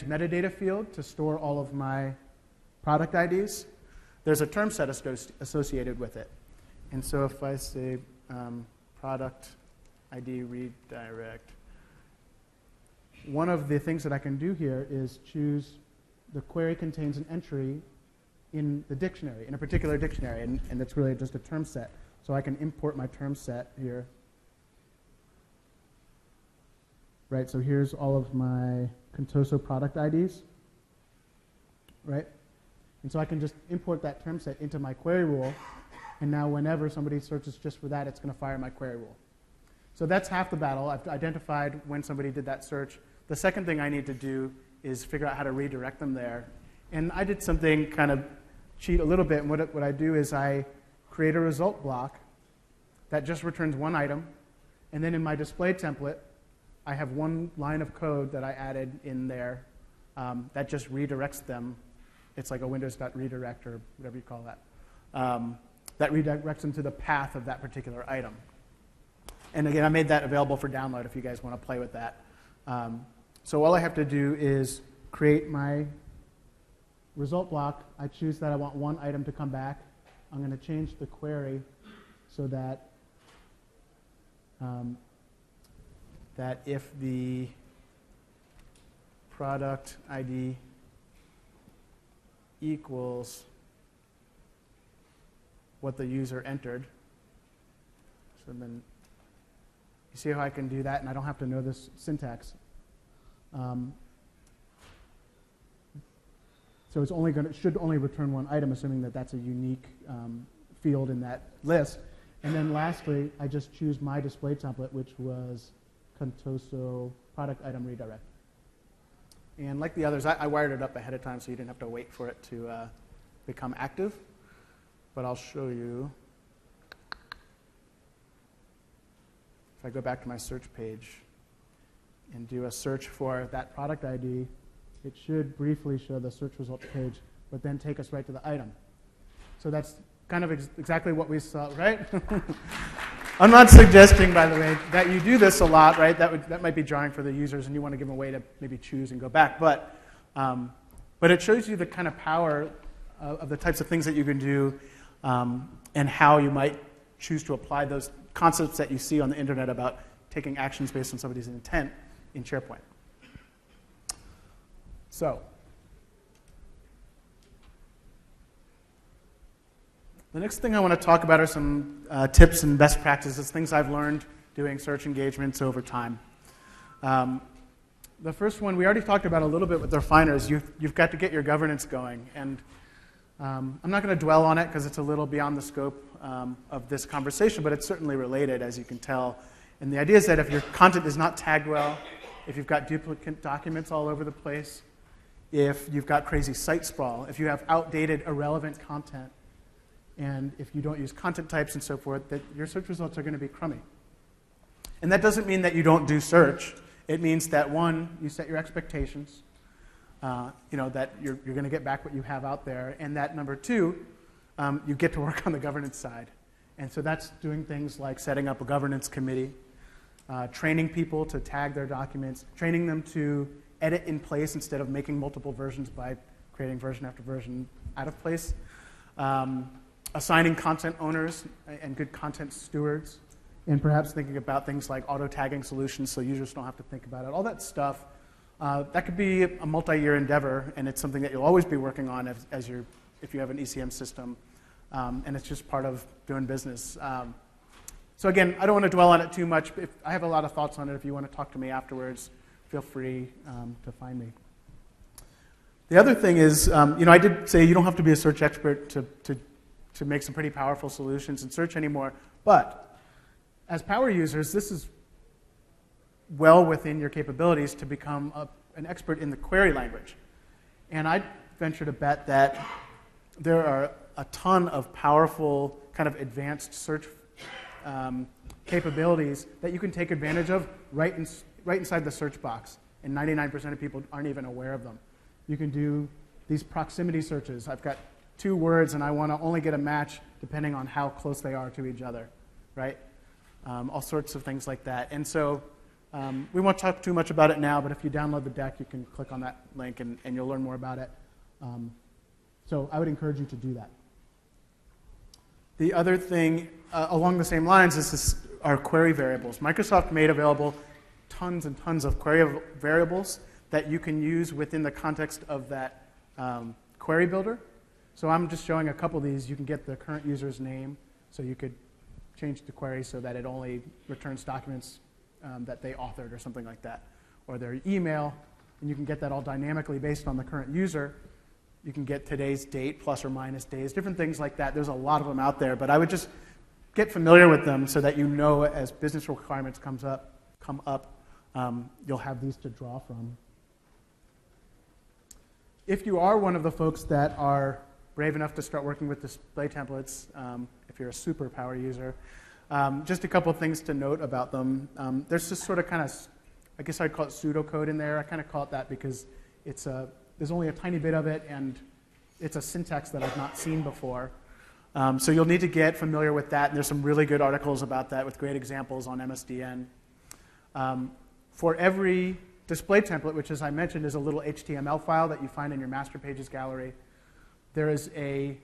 metadata field to store all of my product IDs, there's a term set associated with it. And so if I say product ID redirect, one of the things that I can do here is choose the query contains an entry in the dictionary, in a particular dictionary, and that's really just a term set. So I can import my term set here. Right, so here's all of my Contoso product IDs, right? And so I can just import that term set into my query rule, and now whenever somebody searches just for that, it's going to fire my query rule. So that's half the battle. I've identified when somebody did that search. The second thing I need to do is figure out how to redirect them there. And I did something kind of cheat a little bit, and what I do is I create a result block that just returns one item, and then in my display template, I have one line of code that I added in there that just redirects them. It's like a windows.redirect or whatever you call that. That redirects them to the path of that particular item. And again, I made that available for download if you guys want to play with that. So all I have to do is create my result block. I choose that I want one item to come back. I'm going to change the query so that that if the product ID equals what the user entered, so then you see how I can do that, and I don't have to know this syntax. So it's only should only return one item, assuming that that's a unique field in that list. And then lastly, I just choose my display template, which was Contoso product item redirect. And like the others, I wired it up ahead of time so you didn't have to wait for it to become active. But I'll show you. If I go back to my search page and do a search for that product ID, it should briefly show the search results page, but then take us right to the item. So that's kind of exactly what we saw, right? I'm not suggesting, by the way, that you do this a lot, right? That might be jarring for the users, and you want to give them a way to maybe choose and go back. But it shows you the kind of power of the types of things that you can do and how you might choose to apply those concepts that you see on the internet about taking actions based on somebody's intent in SharePoint. So the next thing I want to talk about are some tips and best practices, things I've learned doing search engagements over time. The first one we already talked about a little bit with the refiners. You've got to get your governance going. And I'm not going to dwell on it because it's a little beyond the scope of this conversation, but it's certainly related, as you can tell. And the idea is that if your content is not tagged well, if you've got duplicate documents all over the place, if you've got crazy site sprawl, if you have outdated, irrelevant content, and if you don't use content types and so forth, that your search results are going to be crummy. And that doesn't mean that you don't do search. It means that, one, you set your expectations, that you're going to get back what you have out there, and that, number two, you get to work on the governance side. And so that's doing things like setting up a governance committee, training people to tag their documents, training them to edit in place instead of making multiple versions by creating version after version out of place, assigning content owners and good content stewards, and perhaps thinking about things like auto-tagging solutions so users don't have to think about it. All that stuff, that could be a multi-year endeavor, and it's something that you'll always be working on if you have an ECM system, and it's just part of doing business. So again, I don't want to dwell on it too much. I have a lot of thoughts on it. If you want to talk to me afterwards, feel free to find me. The other thing is, I did say you don't have to be a search expert to make some pretty powerful solutions in search anymore, but as power users, this is well within your capabilities to become an expert in the query language. And I venture to bet that there are a ton of powerful kind of advanced search capabilities that you can take advantage of right inside the search box, and 99% of people aren't even aware of them. You can do these proximity searches. I've got two words, and I want to only get a match depending on how close they are to each other, right? All sorts of things like that. And so we won't talk too much about it now, but if you download the deck, you can click on that link, and you'll learn more about it. So I would encourage you to do that. The other thing along the same lines is our query variables. Microsoft made available tons and tons of query variables that you can use within the context of that query builder. So I'm just showing a couple of these. You can get the current user's name, so you could change the query so that it only returns documents that they authored or something like that, or their email, and you can get that all dynamically based on the current user. You can get today's date, plus or minus days, different things like that. There's a lot of them out there, but I would just get familiar with them so that you know as business requirements come up, you'll have these to draw from. If you are one of the folks that are brave enough to start working with display templates, if you're a super power user, just a couple of things to note about them. There's just sort of kind of, I guess I'd call it pseudocode in there. I kind of call it that because there's only a tiny bit of it, and it's a syntax that I've not seen before. So you'll need to get familiar with that. And there's some really good articles about that with great examples on MSDN. For every display template, which, as I mentioned, is a little HTML file that you find in your master pages gallery, there is a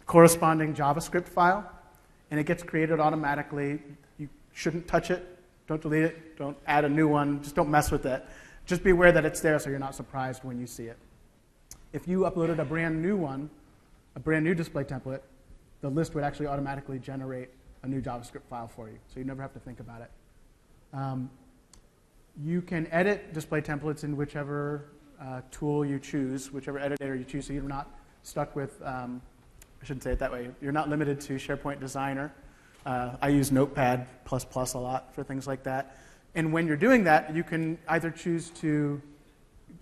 corresponding JavaScript file, and it gets created automatically. You shouldn't touch it. Don't delete it. Don't add a new one. Just don't mess with it. Just be aware that it's there so you're not surprised when you see it. If you uploaded a brand new one, a brand new display template, the list would actually automatically generate a new JavaScript file for you, so you never have to think about it. You can edit display templates in whichever tool you choose, whichever editor you choose, so you're not stuck with, I shouldn't say it that way, you're not limited to SharePoint Designer. I use Notepad++ a lot for things like that. And when you're doing that, you can either choose to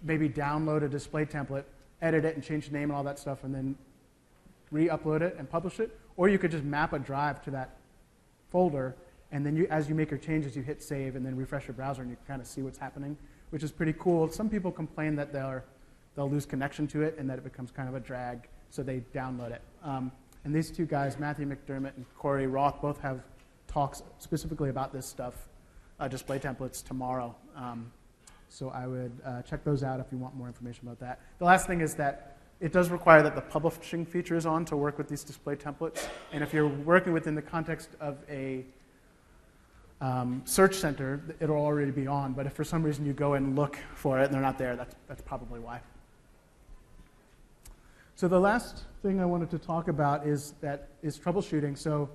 maybe download a display template, edit it and change the name and all that stuff, and then re-upload it and publish it, or you could just map a drive to that folder, and then as you make your changes, you hit save and then refresh your browser and you can kind of see what's happening, which is pretty cool. Some people complain that they'll lose connection to it and that it becomes kind of a drag, so they download it. And these two guys, Matthew McDermott and Corey Roth, both have talks specifically about this stuff, display templates, tomorrow. So I would check those out if you want more information about that. The last thing is that it does require that the publishing feature is on to work with these display templates. And if you're working within the context of a search center, it'll already be on. But if for some reason you go and look for it and they're not there, that's probably why. So the last thing I wanted to talk about is troubleshooting. So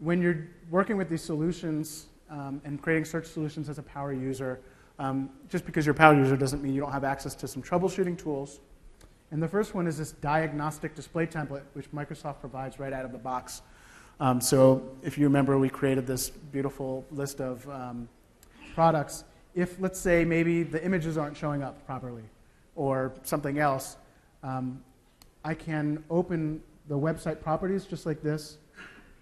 when you're working with these solutions and creating search solutions as a power user, just because you're a power user doesn't mean you don't have access to some troubleshooting tools. And the first one is this diagnostic display template, which Microsoft provides right out of the box. So if you remember, we created this beautiful list of products. If, let's say, maybe the images aren't showing up properly or something else, I can open the website properties just like this,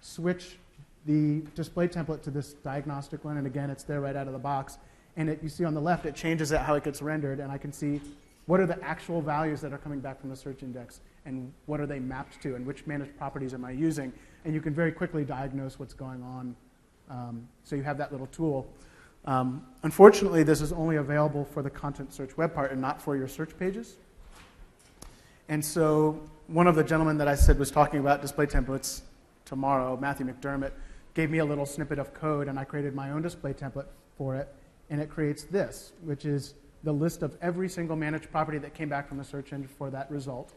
switch the display template to this diagnostic one, and again, it's there right out of the box. And you see on the left, it changes it how it gets rendered, and I can see what are the actual values that are coming back from the search index, and what are they mapped to, and which managed properties am I using. And you can very quickly diagnose what's going on. So you have that little tool. Unfortunately, this is only available for the content search web part and not for your search pages. And so one of the gentlemen that I said was talking about display templates tomorrow, Matthew McDermott, gave me a little snippet of code, and I created my own display template for it. And it creates this, which is the list of every single managed property that came back from the search engine for that result,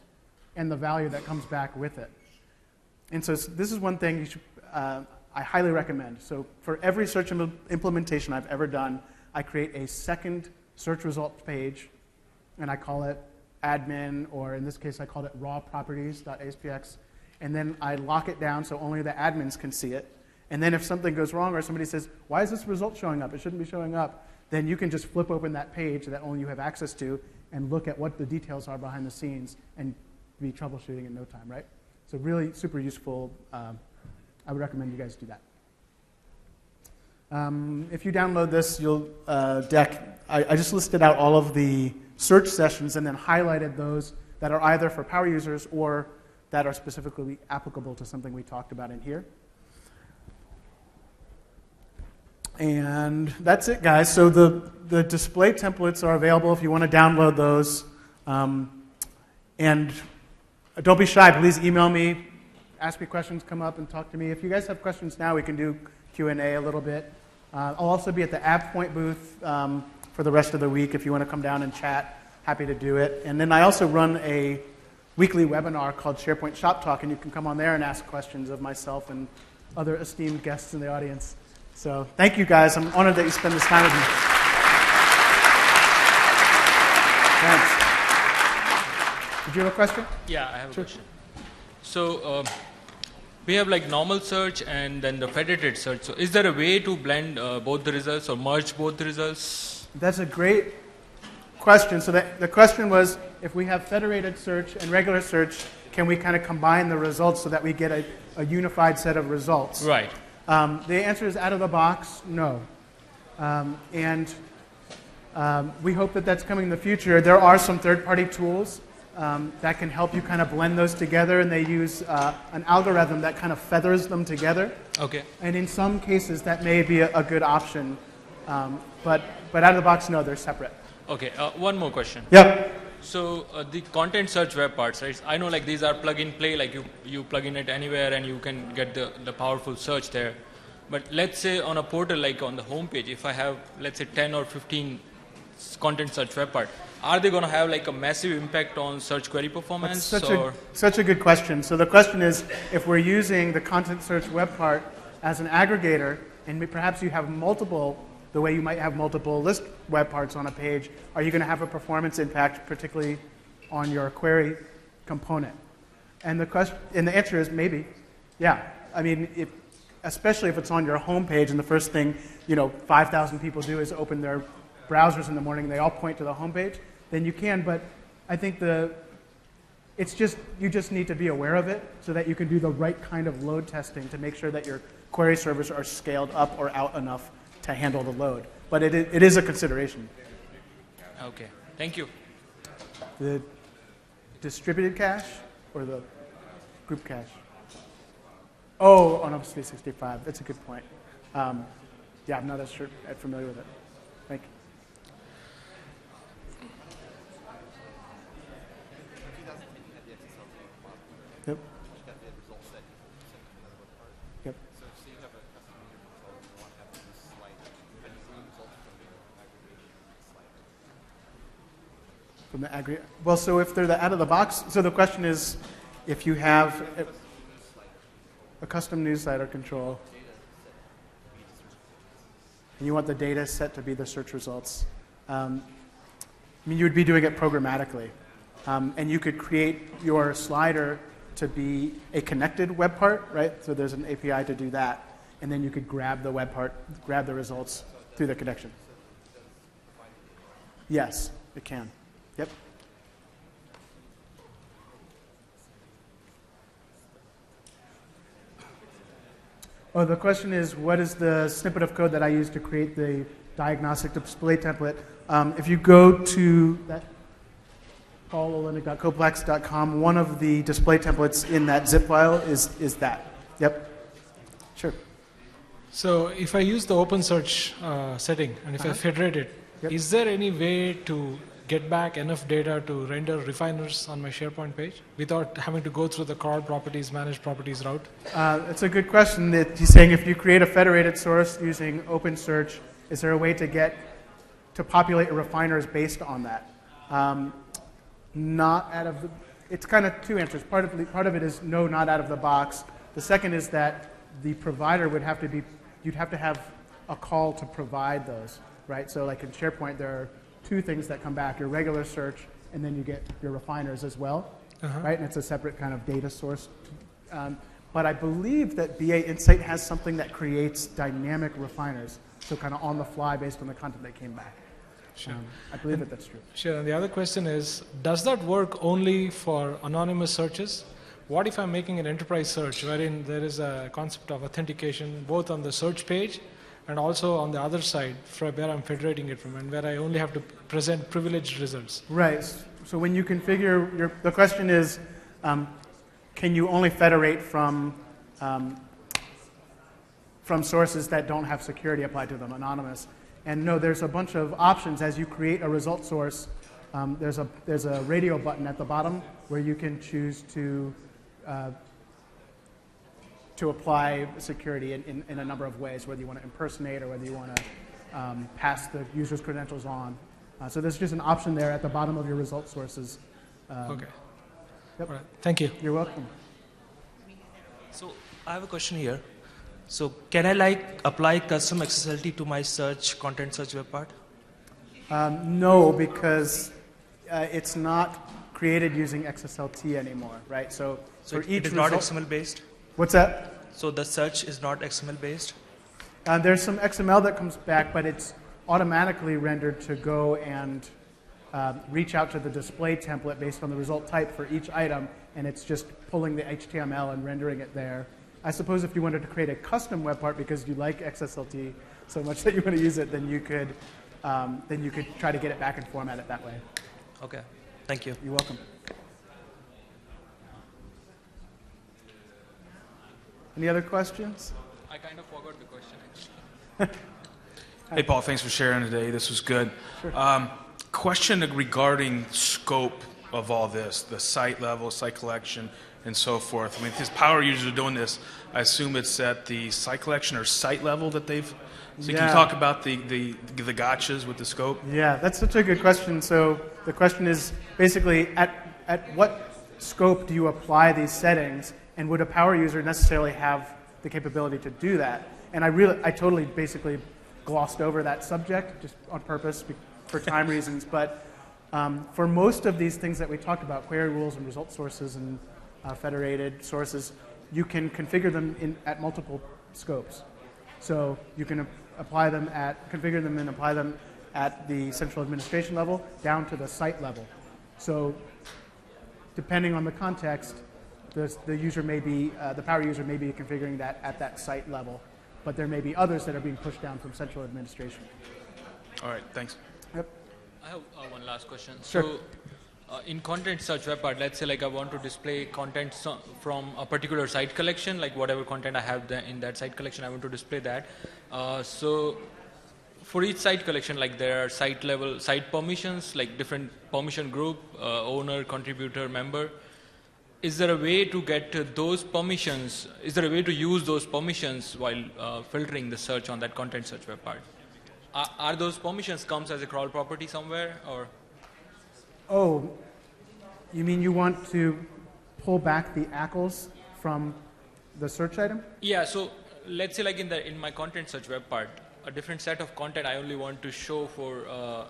and the value that comes back with it. And so this is one thing I highly recommend. So for every search implementation I've ever done, I create a second search results page, and I call it admin, or in this case I called it raw properties.aspx, and then I lock it down so only the admins can see it. And then if something goes wrong or somebody says, why is this result showing up? It shouldn't be showing up. Then you can just flip open that page that only you have access to and look at what the details are behind the scenes and be troubleshooting in no time, right? So really super useful. I would recommend you guys do that. If you download this deck, I just listed out all of the search sessions and then highlighted those that are either for power users or that are specifically applicable to something we talked about in here. And that's it, guys. So the display templates are available if you want to download those. And don't be shy. Please email me, ask me questions, come up and talk to me. If you guys have questions now, we can do Q&A a little bit. I'll also be at the AppPoint booth for the rest of the week if you want to come down and chat. Happy to do it. And then I also run a weekly webinar called SharePoint Shop Talk, and you can come on there and ask questions of myself and other esteemed guests in the audience. So thank you, guys. I'm honored that you spend this time with me. Thanks. Did you have a question? Yeah, I have a question. So we have like normal search and then the federated search. So is there a way to blend both the results or merge both the results? That's a great question. So the question was, if we have federated search and regular search, can we kind of combine the results so that we get a unified set of results? Right. The answer is out of the box, no. We hope that that's coming in the future. There are some third-party tools that can help you kind of blend those together, and they use an algorithm that kind of feathers them together. Okay. And in some cases, that may be a good option, but out of the box, no, they're separate. Okay. One more question. Yep. So the content search web parts, right? I know like these are plug and play, like you plug in it anywhere and you can get the powerful search there. But let's say on a portal like on the home page, if I have let's say 10 or 15 content search web part, are they going to have like a massive impact on search query performance? That's such a good question. So the question is, if we're using the content search web part as an aggregator, and perhaps you have multiple, the way you might have multiple list web parts on a page, are you going to have a performance impact, particularly on your query component? And the answer is maybe, yeah. I mean, especially if it's on your home page, and the first thing 5,000 people do is open their browsers in the morning, they all point to the home page, then you can. But I think you just need to be aware of it so that you can do the right kind of load testing to make sure that your query servers are scaled up or out enough to handle the load. But it is a consideration. Okay, thank you. The distributed cache or the group cache? Oh, on Office 365. That's a good point. Yeah, I'm not as familiar with it. Thank you. Yep. Yep. From the aggregate. Well, so if they're out of the box, so the question is, if you have a custom newsletter control, and you want the data set to be the search results, you would be doing it programmatically. And you could create your slider to be a connected web part, right? So there's an API to do that. And then you could grab the web part, grab the results through the connection. Yes, it can. Yep. Oh, the question is, what is the snippet of code that I use to create the diagnostic display template? If you go to that paulolenick.coplex.com, one of the display templates in that zip file is that. Yep. Sure. So if I use the OpenSearch setting and if I federate it, is there any way to get back enough data to render refiners on my SharePoint page without having to go through the crawl properties, manage properties route? It's a good question. He's saying if you create a federated source using OpenSearch, is there a way to populate refiners based on that? Not out of the, it's kind of two answers. Part of it is no, not out of the box. The second is that the provider would have to be, you'd have to have a call to provide those, right? So like in SharePoint, there are two things that come back, your regular search, and then you get your refiners as well, right? And it's a separate kind of data source. But I believe that BA Insight has something that creates dynamic refiners, so kind of on the fly based on the content that came back. Sure. I believe that that's true. Sure, and the other question is, does that work only for anonymous searches? What if I'm making an enterprise search wherein there is a concept of authentication both on the search page and also on the other side where I'm federating it from and where I only have to present privileged results? Right. So when you configure the question is, can you only federate from sources that don't have security applied to them, anonymous? And no, there's a bunch of options as you create a result source. There's a radio button at the bottom where you can choose to apply security in a number of ways, whether you want to impersonate or whether you want to pass the user's credentials on. So there's just an option there at the bottom of your result sources. Okay. Yep. All right. Thank you. You're welcome. So I have a question here. So can I apply custom XSLT to my content search web part? No, because it's not created using XSLT anymore, right? So for each it is not XML based? What's that? So the search is not XML based? There's some XML that comes back, but it's automatically rendered to go and reach out to the display template based on the result type for each item, and it's just pulling the HTML and rendering it there. I suppose if you wanted to create a custom web part because you like XSLT so much that you want to use it, then you could try to get it back and format it that way. Okay, thank you. You're welcome. Any other questions? I kind of forgot the question, actually. Hey, Paul, thanks for sharing today. This was good. Question regarding scope of all this, the site level, site collection, and so forth. I mean, if power users are doing this, I assume it's at the site collection or site level that they've... So Yeah. can you talk about the gotchas with the scope? Yeah, that's such a good question. So the question is basically at what scope do you apply these settings, and would a power user necessarily have the capability to do that? And I totally basically glossed over that subject just on purpose for time reasons. But for most of these things that we talked about, query rules and result sources and federated sources, you can configure them at multiple scopes. So you can configure them and apply them at the central administration level down to the site level. So depending on the context, the power user may be configuring that at that site level, but there may be others that are being pushed down from central administration. All right, thanks. Yep. I have one last question. Sure. So, in content search web part, let's say like I want to display content from a particular site collection, like whatever content I have in that site collection, I want to display that. So, for each site collection, like there are site level site permissions, like different permission group, owner, contributor, member. Is there a way to get those permissions? Is there a way to use those permissions while filtering the search on that content search web part? Are those permissions comes as a crawl property somewhere, or? Oh, you mean you want to pull back the ACLs from the search item? Yeah. So let's say like in my content search web part, a different set of content I only want to show for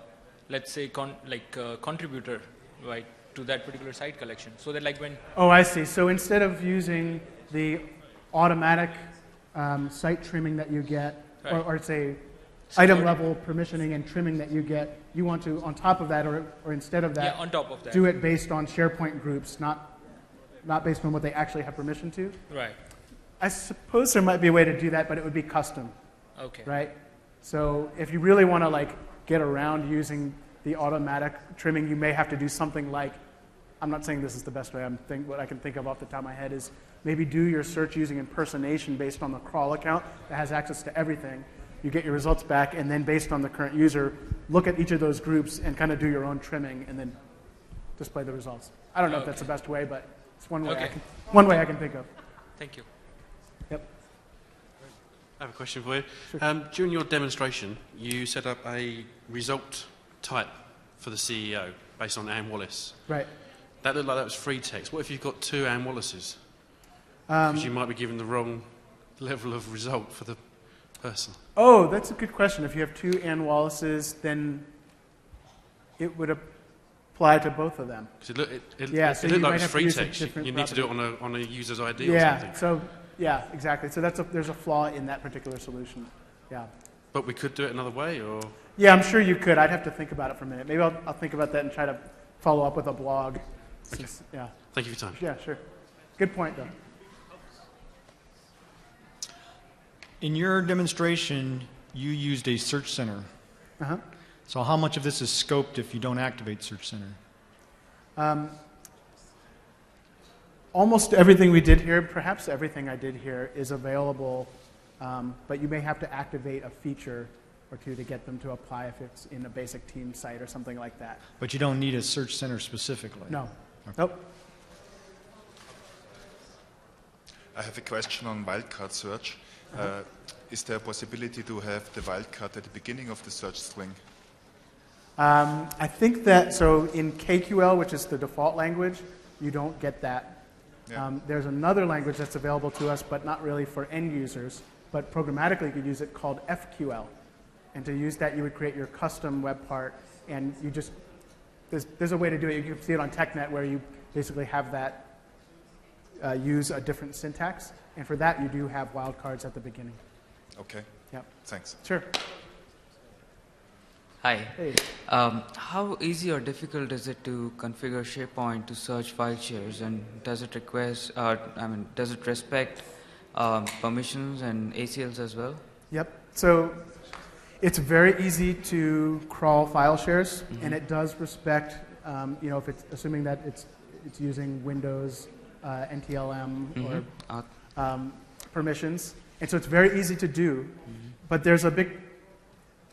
let's say contributor, right, to that particular site collection, so that like when. Oh, I see. So instead of using the automatic site trimming that you get, Right. or say item level permissioning and trimming that you get, you want to, on top of that, or instead of that, Yeah, on top of that. do it based on SharePoint groups, not based on what they actually have permission to. Right. I suppose there might be a way to do that, but it would be custom, Okay. right? So if you really want to like get around using the automatic trimming, you may have to do something like, I'm not saying this is the best way, what I can think of off the top of my head is maybe do your search using impersonation based on the crawl account that has access to everything. You get your results back, and then based on the current user, look at each of those groups and kind of do your own trimming and then display the results. I don't know if that's the best way, but it's one way, Okay. one way I can think of. Thank you. Yep. I have a question for you. During your demonstration, you set up a result type for the CEO based on Ann Wallace. Right. That looked like that was free text. What if you've got two Ann Wallaces? Because you might be given the wrong level of result for the person. Oh, that's a good question. If you have two Ann Wallaces, then it would apply to both of them. Because it Yeah, looked so you like might it was have to free use a text. different You need to do it on a user's ID or Yeah, something. so, yeah, exactly. So there's a flaw in that particular solution. Yeah. But we could do it another way, or... Yeah, I'm sure you could. I'd have to think about it for a minute. Maybe I'll think about that and try to follow up with a blog. Since, yeah. Thank you for your time. Yeah, sure. Good point, though. In your demonstration, you used a search center. Uh-huh. So how much of this is scoped if you don't activate search center? Almost everything we did here, perhaps everything I did here, is available, but you may have to activate a feature or two to get them to apply if it's in a basic team site or something like that. But you don't need a search center specifically? No. Okay. Nope. I have a question on wildcard search. Is there a possibility to have the wildcard at the beginning of the search string? I think that, so in KQL, which is the default language, you don't get that. Yeah. There's another language that's available to us, but not really for end users, but programmatically you could use it, called FQL. And to use that, you would create your custom web part, and you just, there's a way to do it. You can see it on TechNet where you basically have that use a different syntax, and for that you do have wildcards at the beginning. Okay. Yep. Thanks. Sure. Hi. Hey. How easy or difficult is it to configure SharePoint to search file shares, and does it does it respect permissions and ACLs as well? Yep. So it's very easy to crawl file shares, and it does respect, if it's assuming that it's using Windows, NTLM, or permissions, and so it's very easy to do, but there's a big,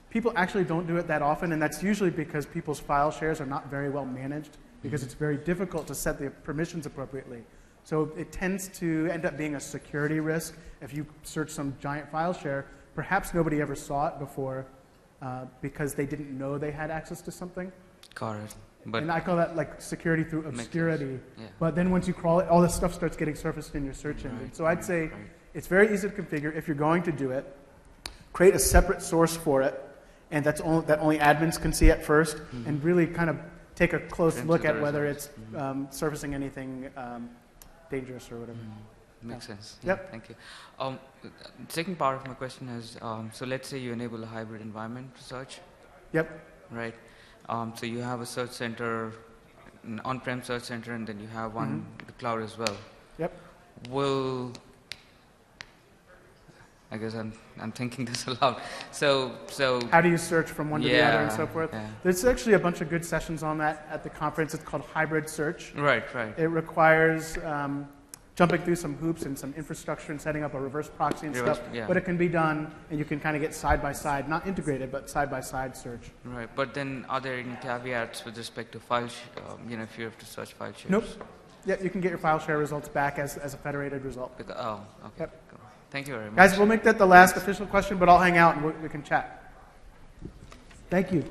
people actually don't do it that often, and that's usually because people's file shares are not very well managed, because it's very difficult to set the permissions appropriately. So it tends to end up being a security risk. If you search some giant file share, perhaps nobody ever saw it before because they didn't know they had access to something. Got it. But And I call that like security through obscurity. Yeah. But then once you crawl it, all this stuff starts getting surfaced in your search engine. So I'd say it's very easy to configure. If you're going to do it, create a separate source for it, and that only admins can see at first, and really kind of take a close Into look the at whether it's results. surfacing anything dangerous or whatever. Makes sense. Yep. Yeah, thank you. The second part of my question is, so let's say you enable a hybrid environment to search, Yep. right? So you have a search center, an on-prem search center, and then you have one in the cloud as well. Yep. I guess I'm thinking this aloud. So How do you search from one to the other and so forth? Yeah. There's actually a bunch of good sessions on that at the conference. It's called hybrid search. Right. It requires jumping through some hoops and some infrastructure and setting up a reverse proxy and stuff. Yeah. But it can be done, and you can kind of get side-by-side, not integrated, but side-by-side search. Right. But then, are there any caveats with respect to file? If you have to search file shares? Nope. Yeah, you can get your file share results back as a federated result. Okay. Yep. Cool. Thank you very much. Guys, we'll make that the last official question, but I'll hang out and we can chat. Thank you.